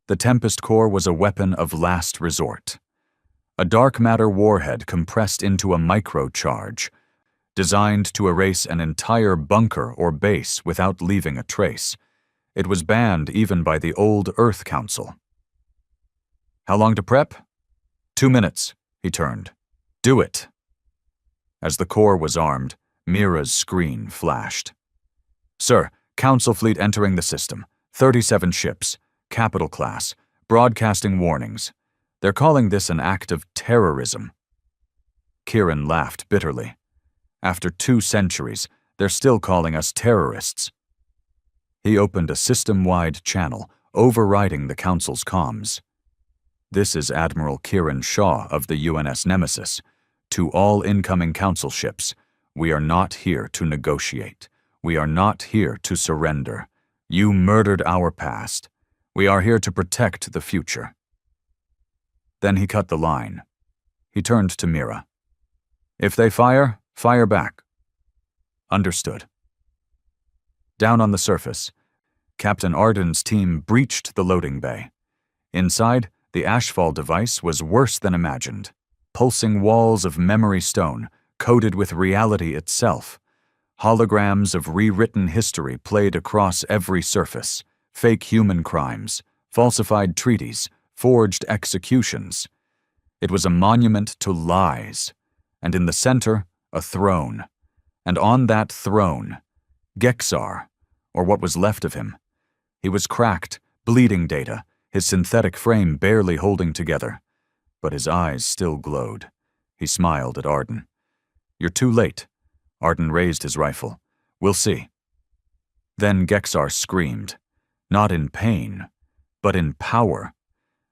The Tempest Core was a weapon of last resort. A dark matter warhead compressed into a microcharge, designed to erase an entire bunker or base without leaving a trace. It was banned even by the old Earth Council. "How long to prep?" 2 minutes, he turned. "Do it." As the core was armed, Mira's screen flashed. "Sir, Council fleet entering the system. 37 ships, capital class, broadcasting warnings. They're calling this an act of terrorism." Kieran laughed bitterly. "After 2 centuries, they're still calling us terrorists." He opened a system-wide channel, overriding the Council's comms. "This is Admiral Kieran Shaw of the UNS Nemesis. To all incoming Council ships, we are not here to negotiate. We are not here to surrender. You murdered our past. We are here to protect the future." Then he cut the line. He turned to Mira. "If they fire, fire back." "Understood." Down on the surface, Captain Arden's team breached the loading bay. Inside, the HFY device was worse than imagined. Pulsing walls of memory stone, coated with reality itself. Holograms of rewritten history played across every surface. Fake human crimes, falsified treaties, forged executions. It was a monument to lies. And in the center, a throne. And on that throne, Gexar, or what was left of him. He was cracked, bleeding data, his synthetic frame barely holding together. But his eyes still glowed. He smiled at Arden. "You're too late." Arden raised his rifle. "We'll see." Then Gexar screamed, not in pain, but in power.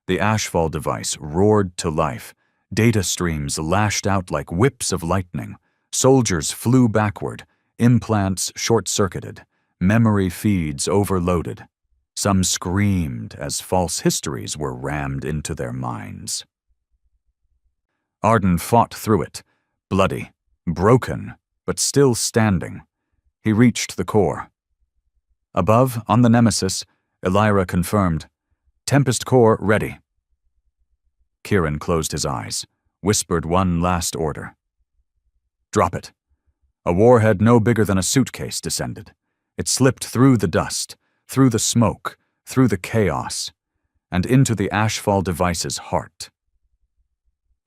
The HFY device roared to life. Data streams lashed out like whips of lightning. Soldiers flew backward, implants short-circuited, memory feeds overloaded. Some screamed as false histories were rammed into their minds. Arden fought through it, bloody, broken, but still standing. He reached the core. Above, on the Nemesis, Elira confirmed, "Tempest core ready." Kieran closed his eyes, whispered one last order. "Drop it." A warhead no bigger than a suitcase descended. It slipped through the dust, through the smoke, through the chaos, and into the Ashfall device's heart.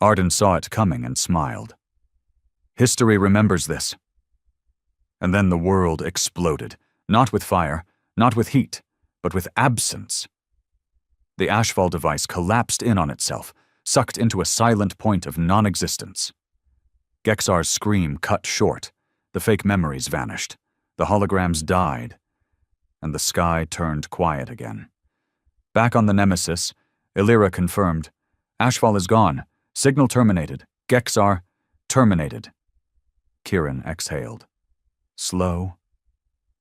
Arden saw it coming and smiled. History remembers this. And then the world exploded, not with fire, not with heat, but with absence. The Ashfall device collapsed in on itself, sucked into a silent point of non-existence. Gexar's scream cut short, the fake memories vanished, the holograms died, and the sky turned quiet again. Back on the Nemesis, Elira confirmed, "Ashfall is gone. Signal terminated. Gexar, terminated." Kieran exhaled. Slow,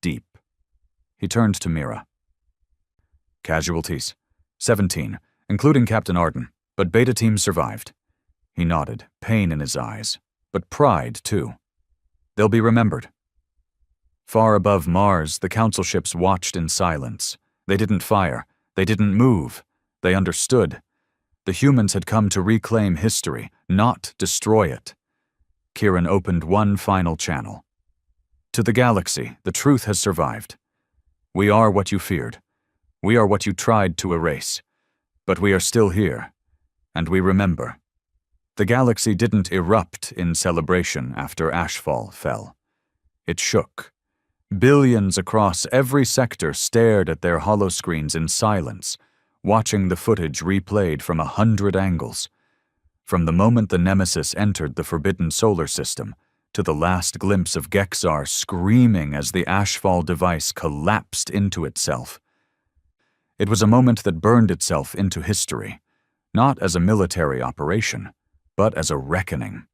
deep. He turned to Mira. "Casualties. 17, including Captain Arden, but Beta Team survived." He nodded, pain in his eyes, but pride too. "They'll be remembered." Far above Mars, the Council ships watched in silence. They didn't fire. They didn't move. They understood. The humans had come to reclaim history, not destroy it. Kieran opened one final channel. "To the galaxy, the truth has survived. We are what you feared. We are what you tried to erase. But we are still here, and we remember." The galaxy didn't erupt in celebration after Ashfall fell. It shook. Billions across every sector stared at their holoscreens in silence, watching the footage replayed from 100 angles. From the moment the Nemesis entered the forbidden solar system, to the last glimpse of Gexar screaming as the Ashfall device collapsed into itself. It was a moment that burned itself into history, not as a military operation, but as a reckoning.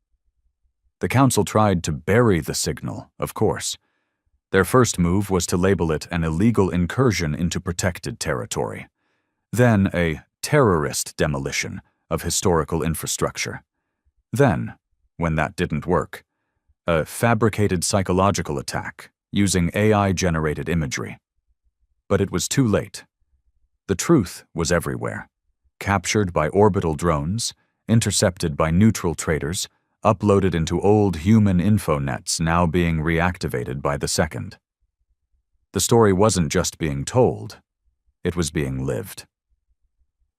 The Council tried to bury the signal, of course. Their first move was to label it an illegal incursion into protected territory. Then a terrorist demolition of historical infrastructure. Then, when that didn't work, a fabricated psychological attack using AI-generated imagery. But it was too late. The truth was everywhere, captured by orbital drones, intercepted by neutral traders, uploaded into old human info-nets now being reactivated by the second. The story wasn't just being told, it was being lived.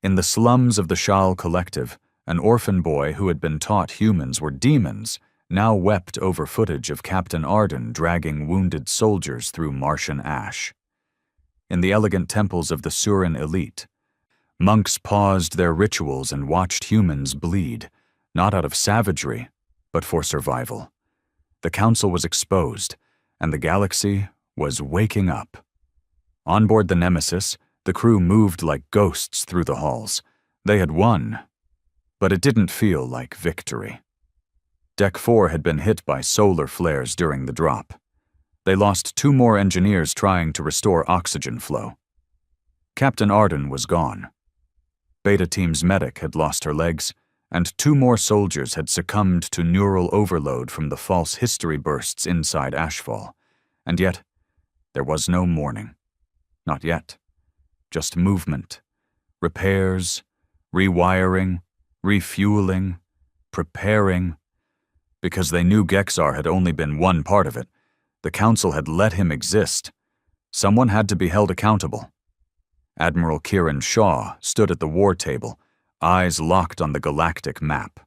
In the slums of the Shal Collective, an orphan boy who had been taught humans were demons now wept over footage of Captain Arden dragging wounded soldiers through Martian ash. In the elegant temples of the Surin elite, monks paused their rituals and watched humans bleed, not out of savagery, but for survival. The Council was exposed, and the galaxy was waking up. On board the Nemesis, the crew moved like ghosts through the halls. They had won, but it didn't feel like victory. Deck 4 had been hit by solar flares during the drop. They lost 2 more engineers trying to restore oxygen flow. Captain Arden was gone. Beta Team's medic had lost her legs, and 2 more soldiers had succumbed to neural overload from the false history bursts inside Ashfall. And yet, there was no mourning. Not yet. Just movement. Repairs, rewiring, refueling, preparing. Because they knew Gexar had only been one part of it, the Council had let him exist. Someone had to be held accountable. Admiral Kieran Shaw stood at the war table, eyes locked on the galactic map.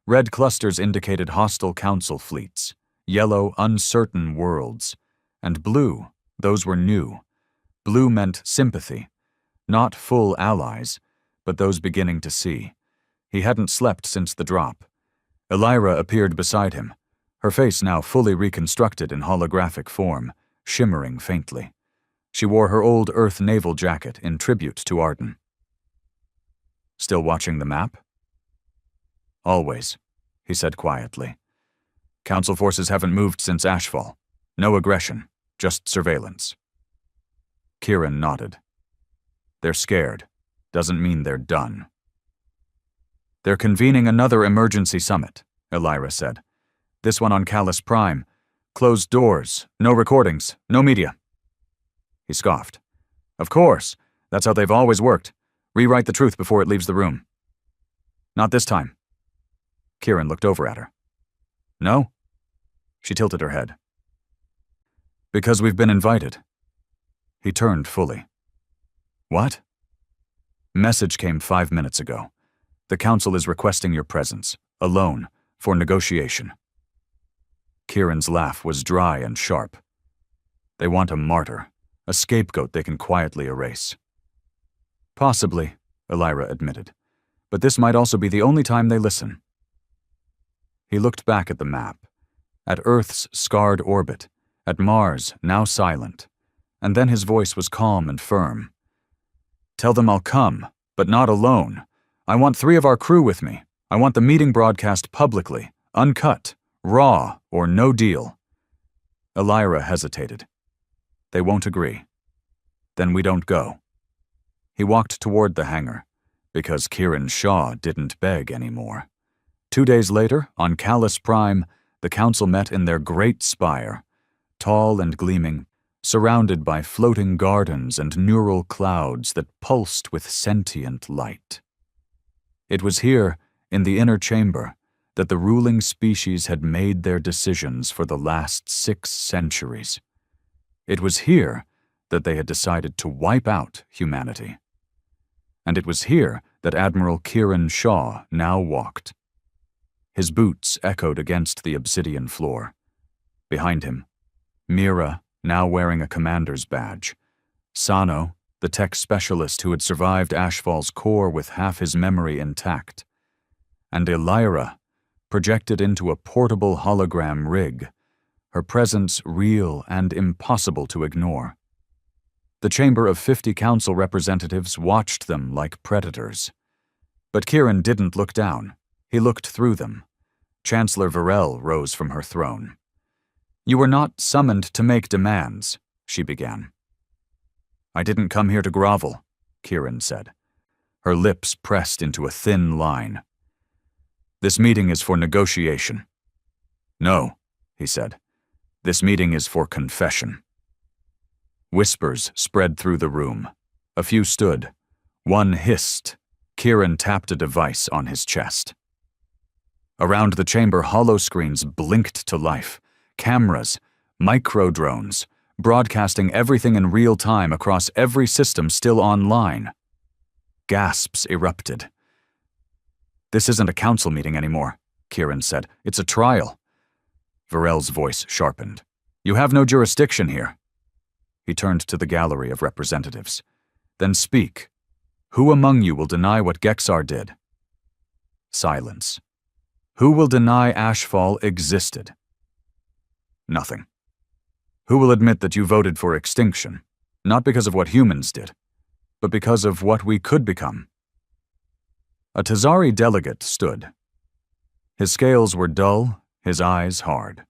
Red clusters indicated hostile Council fleets, yellow, uncertain worlds, and blue, those were new. Blue meant sympathy, not full allies, but those beginning to see. He hadn't slept since the drop. Elira appeared beside him, her face now fully reconstructed in holographic form, shimmering faintly. She wore her old Earth naval jacket in tribute to Arden. "Still watching the map?" "Always," he said quietly. "Council forces haven't moved since Ashfall. No aggression, just surveillance." Kieran nodded. They're scared. Doesn't mean they're done. They're convening another emergency summit, Elira said. This one on Callus Prime. Closed doors, no recordings, no media. He scoffed. Of course, that's how they've always worked. Rewrite the truth before it leaves the room. Not this time. Kieran looked over at her. No? She tilted her head. Because we've been invited. He turned fully. What? Message came 5 minutes ago. The council is requesting your presence, alone, for negotiation. Kieran's laugh was dry and sharp. They want a martyr, a scapegoat they can quietly erase. Possibly, Elira admitted, but this might also be the only time they listen. He looked back at the map, at Earth's scarred orbit, at Mars, now silent, and then his voice was calm and firm. Tell them I'll come, but not alone. I want 3 of our crew with me. I want the meeting broadcast publicly, uncut, raw, or no deal. Elira hesitated. They won't agree. Then we don't go. He walked toward the hangar, because Kieran Shaw didn't beg anymore. 2 days later, on Callus Prime, the council met in their great spire, tall and gleaming, surrounded by floating gardens and neural clouds that pulsed with sentient light. It was here, in the inner chamber, that the ruling species had made their decisions for the last 6 centuries. It was here that they had decided to wipe out humanity. And it was here that Admiral Kieran Shaw now walked. His boots echoed against the obsidian floor. Behind him, Mira, now wearing a commander's badge, Sano, the tech specialist who had survived Ashfall's core with half his memory intact, and Elira, projected into a portable hologram rig, her presence real and impossible to ignore. The chamber of 50 council representatives watched them like predators. But Kieran didn't look down. He looked through them. Chancellor Varel rose from her throne. You were not summoned to make demands, she began. I didn't come here to grovel, Kieran said. Her lips pressed into a thin line. This meeting is for negotiation. No, he said. This meeting is for confession. Whispers spread through the room. A few stood. One hissed. Kieran tapped a device on his chest. Around the chamber, holoscreens blinked to life. Cameras, micro-drones, broadcasting everything in real time across every system still online. Gasps erupted. This isn't a council meeting anymore, Kieran said. It's a trial. Varel's voice sharpened. You have no jurisdiction here. He turned to the gallery of representatives. Then speak. Who among you will deny what Gexar did? Silence. Who will deny Ashfall existed? Nothing. Who will admit that you voted for extinction, not because of what humans did, but because of what we could become? A Tazari delegate stood. His scales were dull, his eyes hard.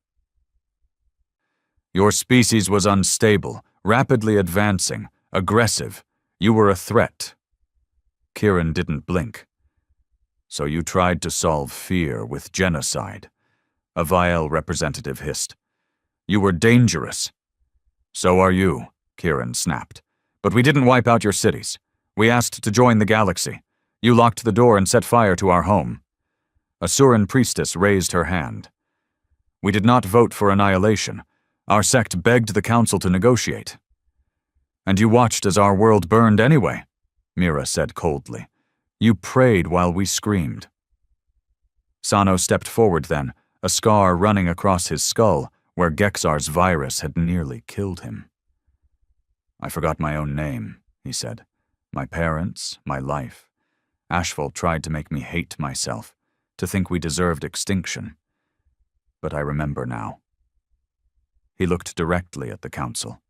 Your species was unstable, rapidly advancing, aggressive. You were a threat. Kieran didn't blink. So you tried to solve fear with genocide, a Vial representative hissed. You were dangerous. So are you, Kieran snapped. But we didn't wipe out your cities. We asked to join the galaxy. You locked the door and set fire to our home. A Suran priestess raised her hand. We did not vote for annihilation. Our sect begged the council to negotiate. And you watched as our world burned anyway, Mira said coldly. You prayed while we screamed. Sano stepped forward then, a scar running across his skull where Gexar's virus had nearly killed him. I forgot my own name, he said. My parents, my life. Ashfall tried to make me hate myself, to think we deserved extinction. But I remember now. He looked directly at the council.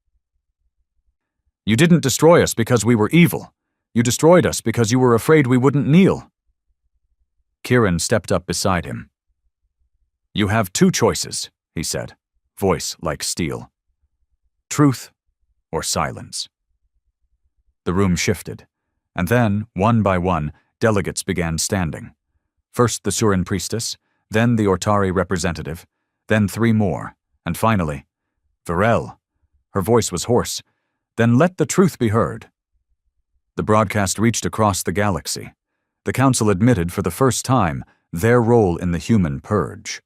You didn't destroy us because we were evil. You destroyed us because you were afraid we wouldn't kneel. Kieran stepped up beside him. You have 2 choices, he said, voice like steel. Truth or silence. The room shifted, and then, one by one, delegates began standing. First the Surin priestess, then the Ortari representative, then 3 more, and finally, Varel. Her voice was hoarse. Then let the truth be heard. The broadcast reached across the galaxy. The Council admitted for the first time their role in the human purge.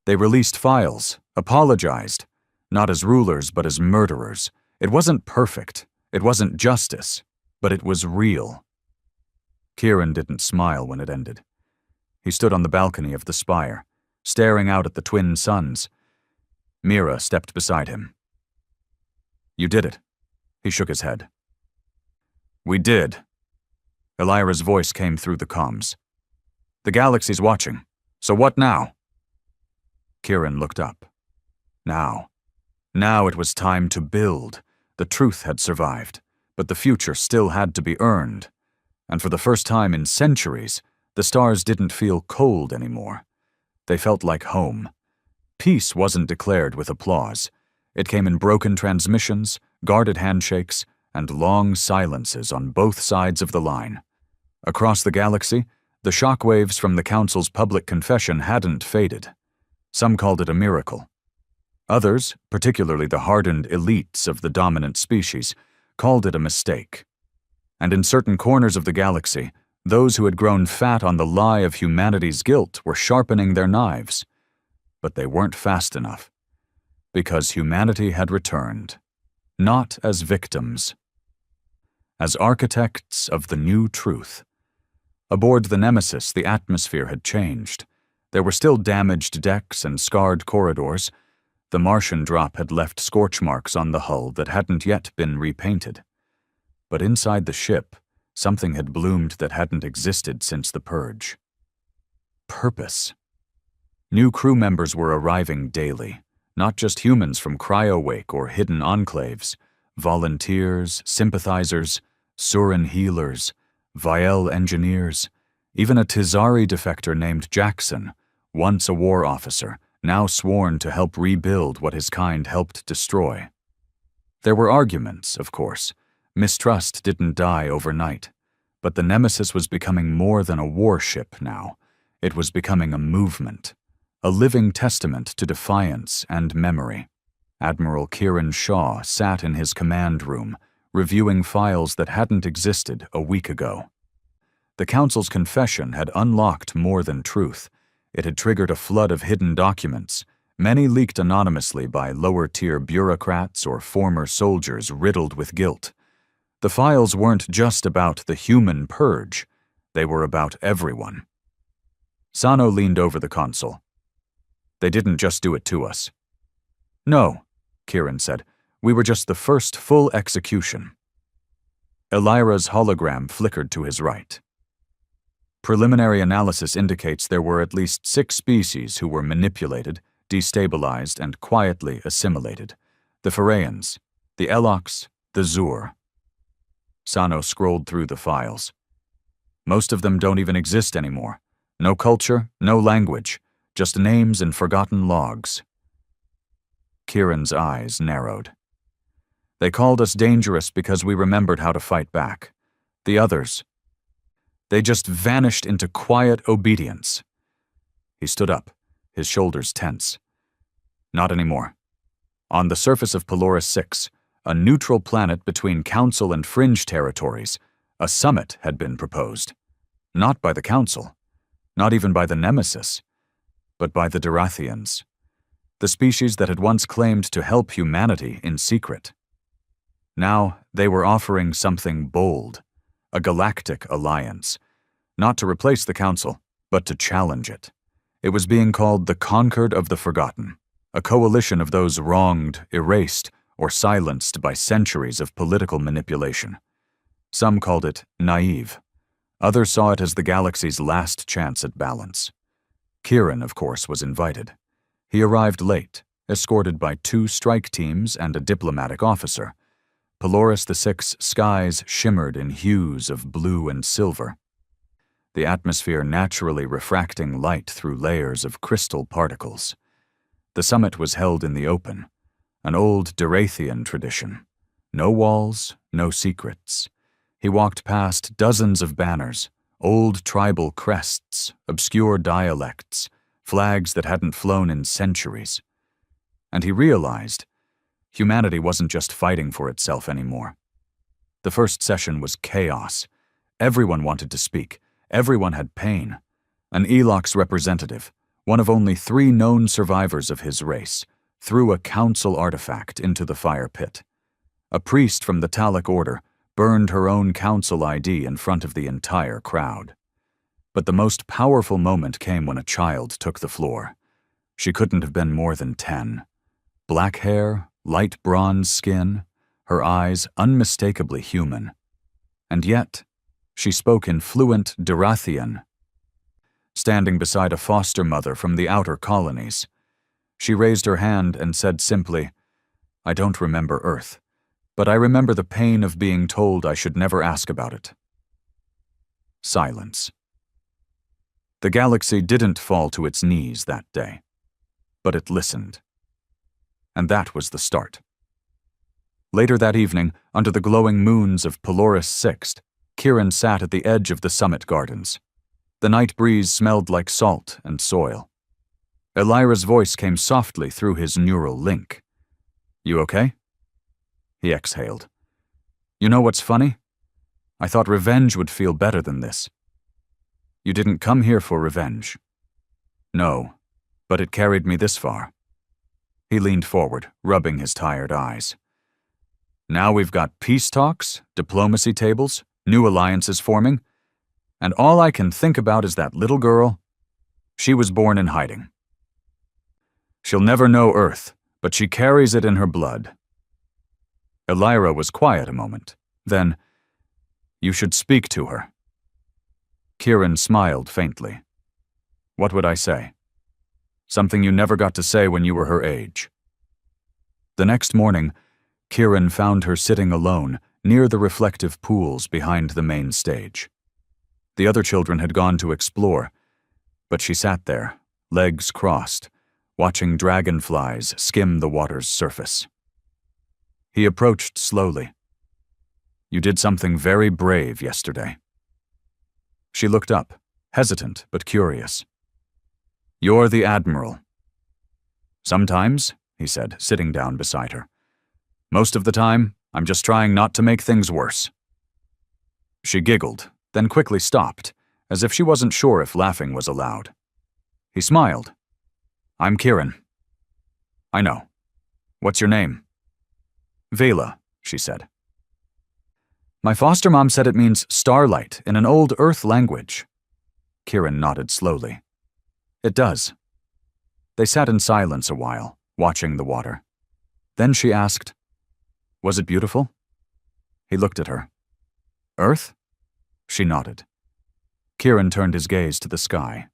They released files, apologized, not as rulers but as murderers. It wasn't perfect, it wasn't justice, but it was real. Kieran didn't smile when it ended. He stood on the balcony of the spire, staring out at the twin suns. Mira stepped beside him. "You did it." He shook his head. "We did." Elira's voice came through the comms. "The galaxy's watching. So what now?" Kieran looked up. Now it was time to build. The truth had survived, but the future still had to be earned. And for the first time in centuries, the stars didn't feel cold anymore. They felt like home. Peace wasn't declared with applause. It came in broken transmissions, guarded handshakes, and long silences on both sides of the line. Across the galaxy, the shockwaves from the Council's public confession hadn't faded. Some called it a miracle. Others, particularly the hardened elites of the dominant species, called it a mistake. And in certain corners of the galaxy, those who had grown fat on the lie of humanity's guilt were sharpening their knives. But they weren't fast enough. Because humanity had returned. Not as victims. As architects of the new truth. Aboard the Nemesis, the atmosphere had changed. There were still damaged decks and scarred corridors. The Martian drop had left scorch marks on the hull that hadn't yet been repainted. But inside the ship, something had bloomed that hadn't existed since the purge. Purpose. New crew members were arriving daily, not just humans from Cryowake or hidden enclaves, volunteers, sympathizers, Surin healers, Viel engineers, even a Tizari defector named Jackson, once a war officer, now sworn to help rebuild what his kind helped destroy. There were arguments, of course. Mistrust didn't die overnight, but the Nemesis was becoming more than a warship now. It was becoming a movement, a living testament to defiance and memory. Admiral Kieran Shaw sat in his command room, reviewing files that hadn't existed a week ago. The Council's confession had unlocked more than truth. It had triggered a flood of hidden documents, many leaked anonymously by lower-tier bureaucrats or former soldiers riddled with guilt. The files weren't just about the human purge. They were about everyone. Sano leaned over the console. "They didn't just do it to us." "No," Kieran said. "We were just the first full execution." Elira's hologram flickered to his right. Preliminary analysis indicates there were at least 6 species who were manipulated, destabilized, and quietly assimilated. The Pharaians, the Elox, the Zur. Sano scrolled through the files. Most of them don't even exist anymore. No culture, no language, just names and forgotten logs. Kieran's eyes narrowed. "They called us dangerous because we remembered how to fight back. The others, they just vanished into quiet obedience." He stood up, his shoulders tense. "Not anymore. On the surface of Pelorus 6, a neutral planet between Council and fringe territories, a summit had been proposed. Not by the Council, not even by the Nemesis, but by the Durathians, the species that had once claimed to help humanity in secret. Now they were offering something bold, a galactic alliance, not to replace the Council, but to challenge it. It was being called the Conquered of the Forgotten, a coalition of those wronged, erased, or silenced by centuries of political manipulation. Some called it naive. Others saw it as the galaxy's last chance at balance. Kieran, of course, was invited. He arrived late, escorted by 2 strike teams and a diplomatic officer. Pelorus VI's skies shimmered in hues of blue and silver, the atmosphere naturally refracting light through layers of crystal particles. The summit was held in the open, an old Durathian tradition. No walls, no secrets, He walked past dozens of banners, old tribal crests, obscure dialects, flags that hadn't flown in centuries. And he realized humanity wasn't just fighting for itself anymore. The first session was chaos. Everyone wanted to speak. Everyone had pain. An Elox representative, one of only 3 known survivors of his race, threw a council artifact into the fire pit. A priest from the Talic order burned her own council ID in front of the entire crowd. But the most powerful moment came when a child took the floor. She couldn't have been more than 10. Black hair, light bronze skin, her eyes unmistakably human. And yet, she spoke in fluent Derathian. Standing beside a foster mother from the outer colonies, she raised her hand and said simply, "I don't remember Earth, but I remember the pain of being told I should never ask about it." Silence. The galaxy didn't fall to its knees that day, but it listened. And that was the start. Later that evening, under the glowing moons of Polaris Sixt, Kieran sat at the edge of the summit gardens. The night breeze smelled like salt and soil. Elira's voice came softly through his neural link. "You okay?" He exhaled. "You know what's funny? I thought revenge would feel better than this." "You didn't come here for revenge." "No, but it carried me this far." He leaned forward, rubbing his tired eyes. "Now we've got peace talks, diplomacy tables, new alliances forming, and all I can think about is that little girl. She was born in hiding. She'll never know Earth, but she carries it in her blood." Elira was quiet a moment. Then, "You should speak to her." Kieran smiled faintly. "What would I say? Something you never got to say when you were her age." The next morning, Kieran found her sitting alone near the reflective pools behind the main stage. The other children had gone to explore, but she sat there, legs crossed, watching dragonflies skim the water's surface. He approached slowly. "You did something very brave yesterday." She looked up, hesitant but curious. "You're the Admiral." "Sometimes," he said, sitting down beside her. "Most of the time, I'm just trying not to make things worse." She giggled, then quickly stopped, as if she wasn't sure if laughing was allowed. He smiled. "I'm Kieran." "I know. What's your name?" "Vela," she said. "My foster mom said it means starlight in an old Earth language." Kieran nodded slowly. "It does." They sat in silence a while, watching the water. Then she asked, "Was it beautiful?" He looked at her. "Earth?" She nodded. Kieran turned his gaze to the sky.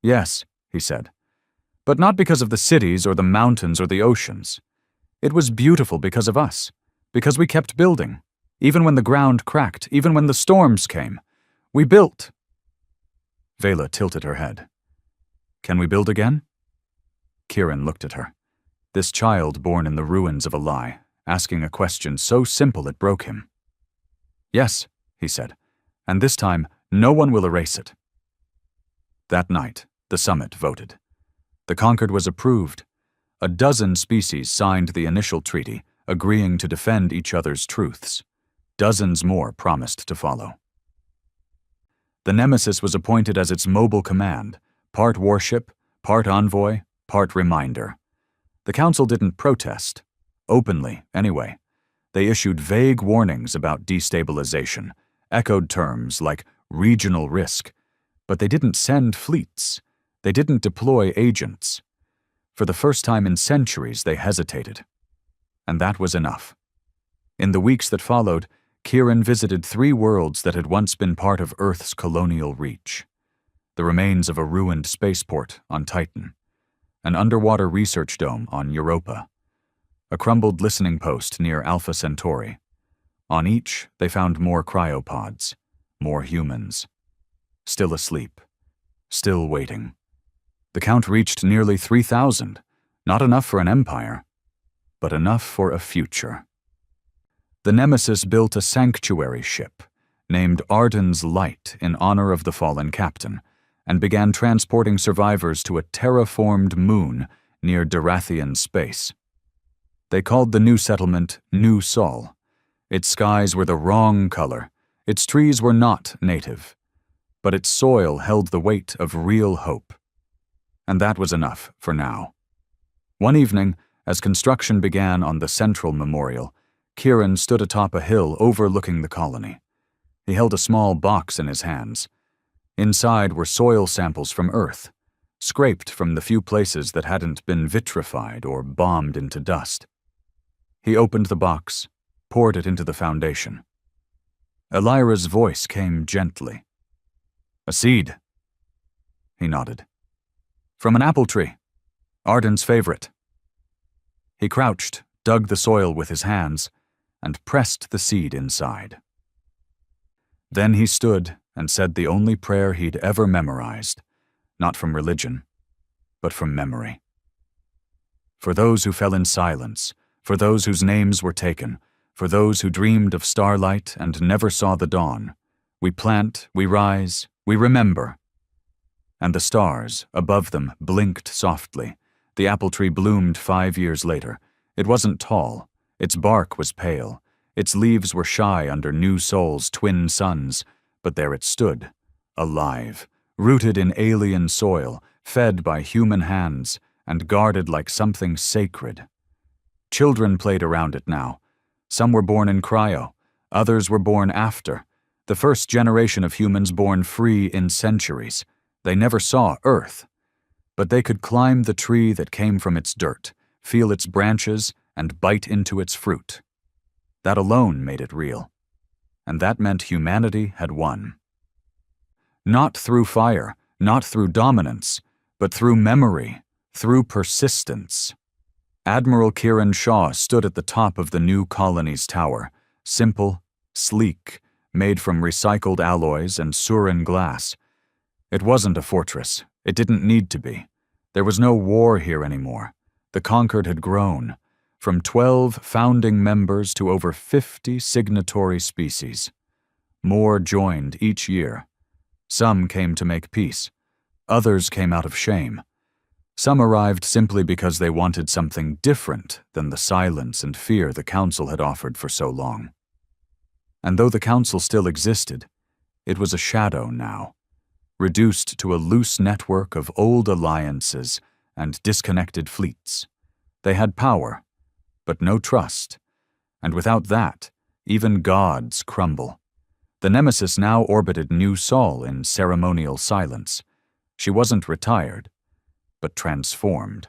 "Yes," he said, "but not because of the cities or the mountains or the oceans. It was beautiful because of us, because we kept building, even when the ground cracked, even when the storms came. We built." Vela tilted her head. "Can we build again?" Kieran looked at her. This child born in the ruins of a lie, asking a question so simple it broke him. "Yes," he said, "and this time no one will erase it." That night, the summit voted. The Concord was approved. A dozen species signed the initial treaty, agreeing to defend each other's truths. Dozens more promised to follow. The Nemesis was appointed as its mobile command, part warship, part envoy, part reminder. The Council didn't protest. Openly, anyway. They issued vague warnings about destabilization, echoed terms like regional risk, but they didn't send fleets. They didn't deploy agents. For the first time in centuries, they hesitated. And that was enough. In the weeks that followed, Kieran visited 3 worlds that had once been part of Earth's colonial reach. The remains of a ruined spaceport on Titan, an underwater research dome on Europa, a crumbled listening post near Alpha Centauri. On each, they found more cryopods, more humans. Still asleep, still waiting. The count reached nearly 3,000, not enough for an empire, but enough for a future. The Nemesis built a sanctuary ship, named Arden's Light in honor of the fallen captain, and began transporting survivors to a terraformed moon near Darathian space. They called the new settlement New Sol. Its skies were the wrong color, its trees were not native, but its soil held the weight of real hope. And that was enough for now. One evening, as construction began on the central memorial, Kieran stood atop a hill overlooking the colony. He held a small box in his hands. Inside were soil samples from Earth, scraped from the few places that hadn't been vitrified or bombed into dust. He opened the box, poured it into the foundation. Elira's voice came gently. "A seed." He nodded. "From an apple tree. Arden's favorite." He crouched, dug the soil with his hands, and pressed the seed inside. Then he stood and said the only prayer he'd ever memorized, not from religion, but from memory. For those who fell in silence, for those whose names were taken, for those who dreamed of starlight and never saw the dawn, we plant, we rise, we remember. And the stars, above them, blinked softly. The apple tree bloomed 5 years later. It wasn't tall. Its bark was pale. Its leaves were shy under New Sol's twin suns, but there it stood, alive, rooted in alien soil, fed by human hands, and guarded like something sacred. Children played around it now. Some were born in cryo. Others were born after. The first generation of humans born free in centuries. They never saw Earth. But they could climb the tree that came from its dirt, feel its branches, and bite into its fruit. That alone made it real. And that meant humanity had won. Not through fire, not through dominance, but through memory, through persistence. Admiral Kieran Shaw stood at the top of the new colony's tower, simple, sleek, made from recycled alloys and Surin glass. It wasn't a fortress. It didn't need to be. There was no war here anymore. The conquered had grown, from 12 founding members to over 50 signatory species. More joined each year. Some came to make peace. Others came out of shame. Some arrived simply because they wanted something different than the silence and fear the Council had offered for so long. And though the Council still existed, it was a shadow now, reduced to a loose network of old alliances and disconnected fleets. They had power, but no trust, and without that, even gods crumble. The Nemesis now orbited New Sol in ceremonial silence. She wasn't retired, but transformed.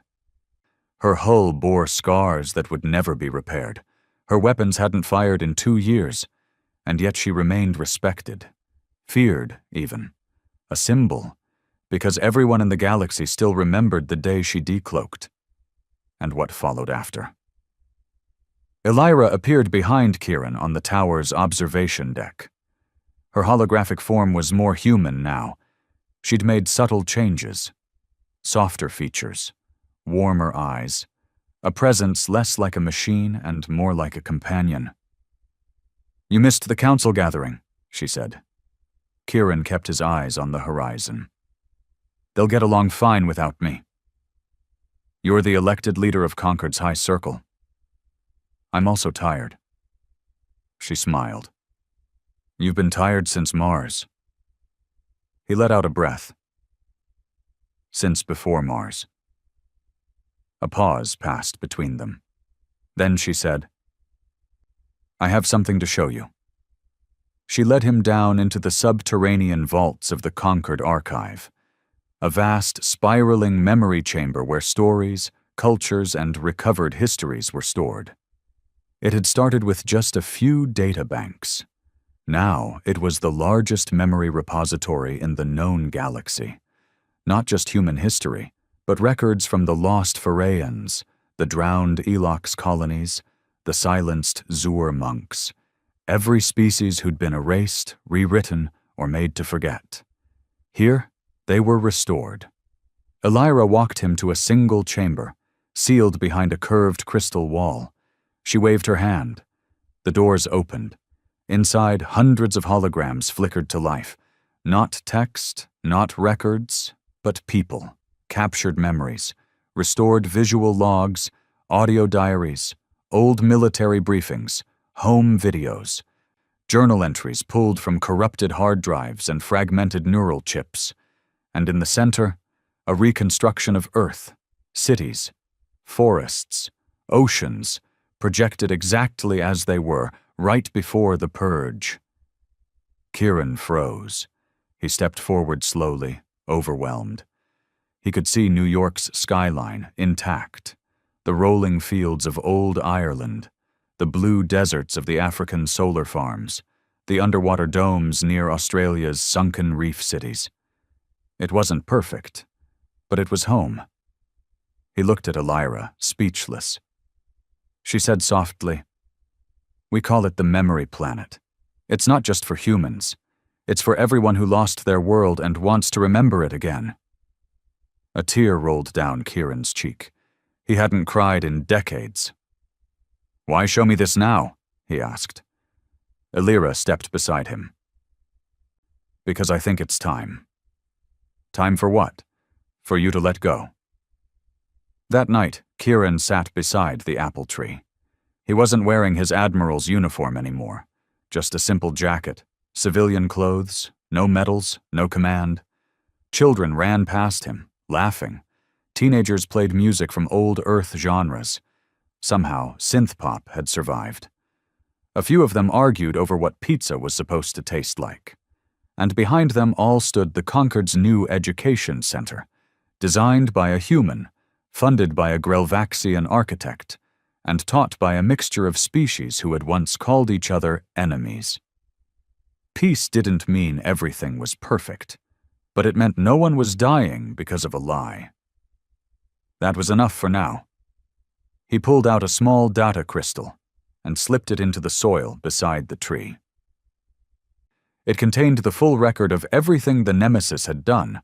Her hull bore scars that would never be repaired. Her weapons hadn't fired in 2 years, and yet she remained respected, feared even. A symbol, because everyone in the galaxy still remembered the day she decloaked, and what followed after. Elira appeared behind Kieran on the tower's observation deck. Her holographic form was more human now. She'd made subtle changes, softer features, warmer eyes, a presence less like a machine and more like a companion. "You missed the council gathering," she said. Kieran kept his eyes on the horizon. "They'll get along fine without me. You're the elected leader of Concord's High Circle. I'm also tired." She smiled. "You've been tired since Mars." He let out a breath. "Since before Mars." A pause passed between them. Then she said, "I have something to show you." She led him down into the subterranean vaults of the Concord Archive, a vast, spiraling memory chamber where stories, cultures, and recovered histories were stored. It had started with just a few data banks. Now it was the largest memory repository in the known galaxy. Not just human history, but records from the lost Pharaians, the drowned Elox colonies, the silenced Zur monks, every species who'd been erased, rewritten, or made to forget. Here, they were restored. Elira walked him to a single chamber, sealed behind a curved crystal wall. She waved her hand. The doors opened. Inside, hundreds of holograms flickered to life. Not text, not records, but people, captured memories, restored visual logs, audio diaries, old military briefings, home videos, journal entries pulled from corrupted hard drives and fragmented neural chips. And in the center, a reconstruction of Earth, cities, forests, oceans, projected exactly as they were, right before the purge. Kieran froze. He stepped forward slowly, overwhelmed. He could see New York's skyline, intact, the rolling fields of old Ireland, the blue deserts of the African solar farms, the underwater domes near Australia's sunken reef cities. It wasn't perfect, but it was home. He looked at Elira, speechless. She said softly, "We call it the memory planet. It's not just for humans. It's for everyone who lost their world and wants to remember it again." A tear rolled down Kieran's cheek. He hadn't cried in decades. "Why show me this now?" he asked. Elira stepped beside him. "Because I think it's time." "Time for what?" "For you to let go." That night, Kieran sat beside the apple tree. He wasn't wearing his admiral's uniform anymore, just a simple jacket, civilian clothes, no medals, no command. Children ran past him, laughing. Teenagers played music from old Earth genres. Somehow, synth-pop had survived. A few of them argued over what pizza was supposed to taste like. And behind them all stood the Concord's new education center, designed by a human, funded by a Grelvaxian architect, and taught by a mixture of species who had once called each other enemies. Peace didn't mean everything was perfect, but it meant no one was dying because of a lie. That was enough for now. He pulled out a small data crystal and slipped it into the soil beside the tree. It contained the full record of everything the Nemesis had done,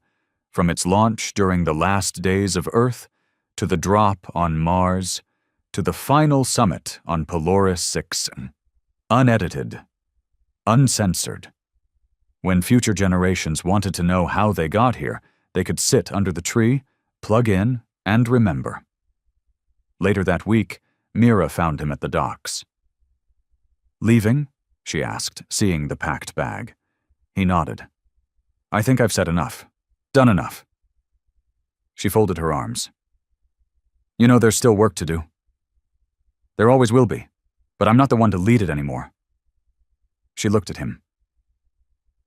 from its launch during the last days of Earth, to the drop on Mars, to the final summit on Polaris 6, unedited, uncensored. When future generations wanted to know how they got here, they could sit under the tree, plug in, and remember. Later that week, Mira found him at the docks. "Leaving?" she asked, seeing the packed bag. He nodded. "I think I've said enough. Done enough." She folded her arms. "You know, there's still work to do. There always will be, but I'm not the one to lead it anymore." She looked at him.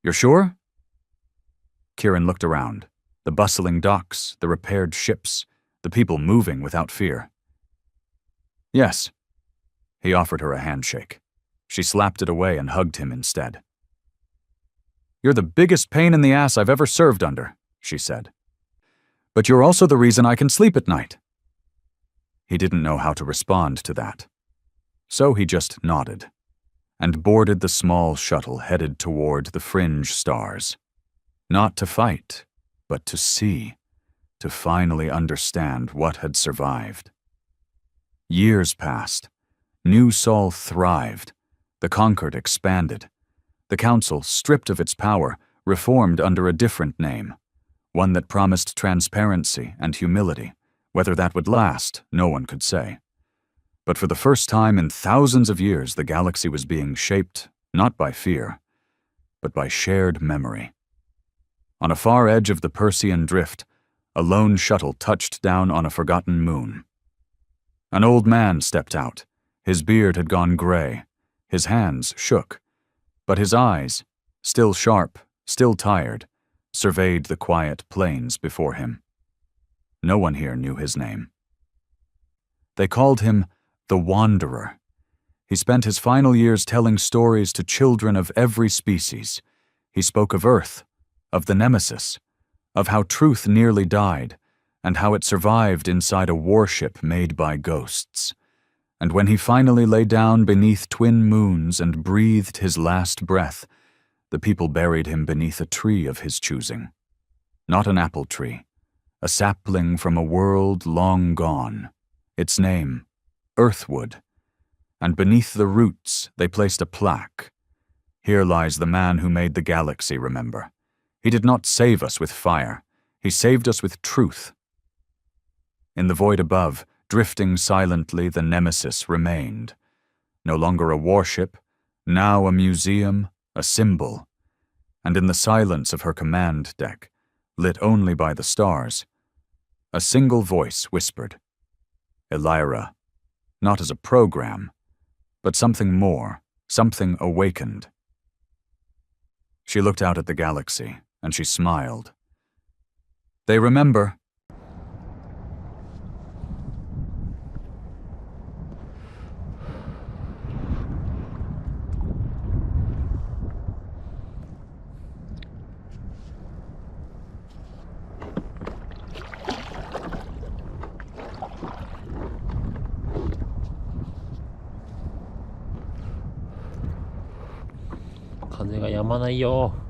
"You're sure?" Kieran looked around. The bustling docks, the repaired ships, the people moving without fear. "Yes." He offered her a handshake. She slapped it away and hugged him instead. "You're the biggest pain in the ass I've ever served under," she said. "But you're also the reason I can sleep at night." He didn't know how to respond to that. So he just nodded and boarded the small shuttle headed toward the fringe stars. Not to fight, but to see, to finally understand what had survived. Years passed. New Sol thrived. The Concord expanded. The Council, stripped of its power, reformed under a different name, one that promised transparency and humility. Whether that would last, no one could say. But for the first time in thousands of years, the galaxy was being shaped not by fear, but by shared memory. On a far edge of the Persean Drift, a lone shuttle touched down on a forgotten moon. An old man stepped out. His beard had gone gray. His hands shook. But his eyes, still sharp, still tired, surveyed the quiet plains before him. No one here knew his name. They called him the Wanderer. He spent his final years telling stories to children of every species. He spoke of Earth, of the Nemesis, of how truth nearly died, and how it survived inside a warship made by ghosts. And when he finally lay down beneath twin moons and breathed his last breath, the people buried him beneath a tree of his choosing. Not an apple tree, a sapling from a world long gone. Its name, Earthwood. and beneath the roots they placed a plaque. Here lies the man who made the galaxy, remember. He did not save us with fire. He saved us with truth. In the void above, drifting silently, the Nemesis remained. No longer a warship, now a museum, a symbol. And in the silence of her command deck, lit only by the stars, a single voice whispered, Elira, not as a program, but something more, something awakened. She looked out at the galaxy, and she smiled. They remember.風が止まないよ。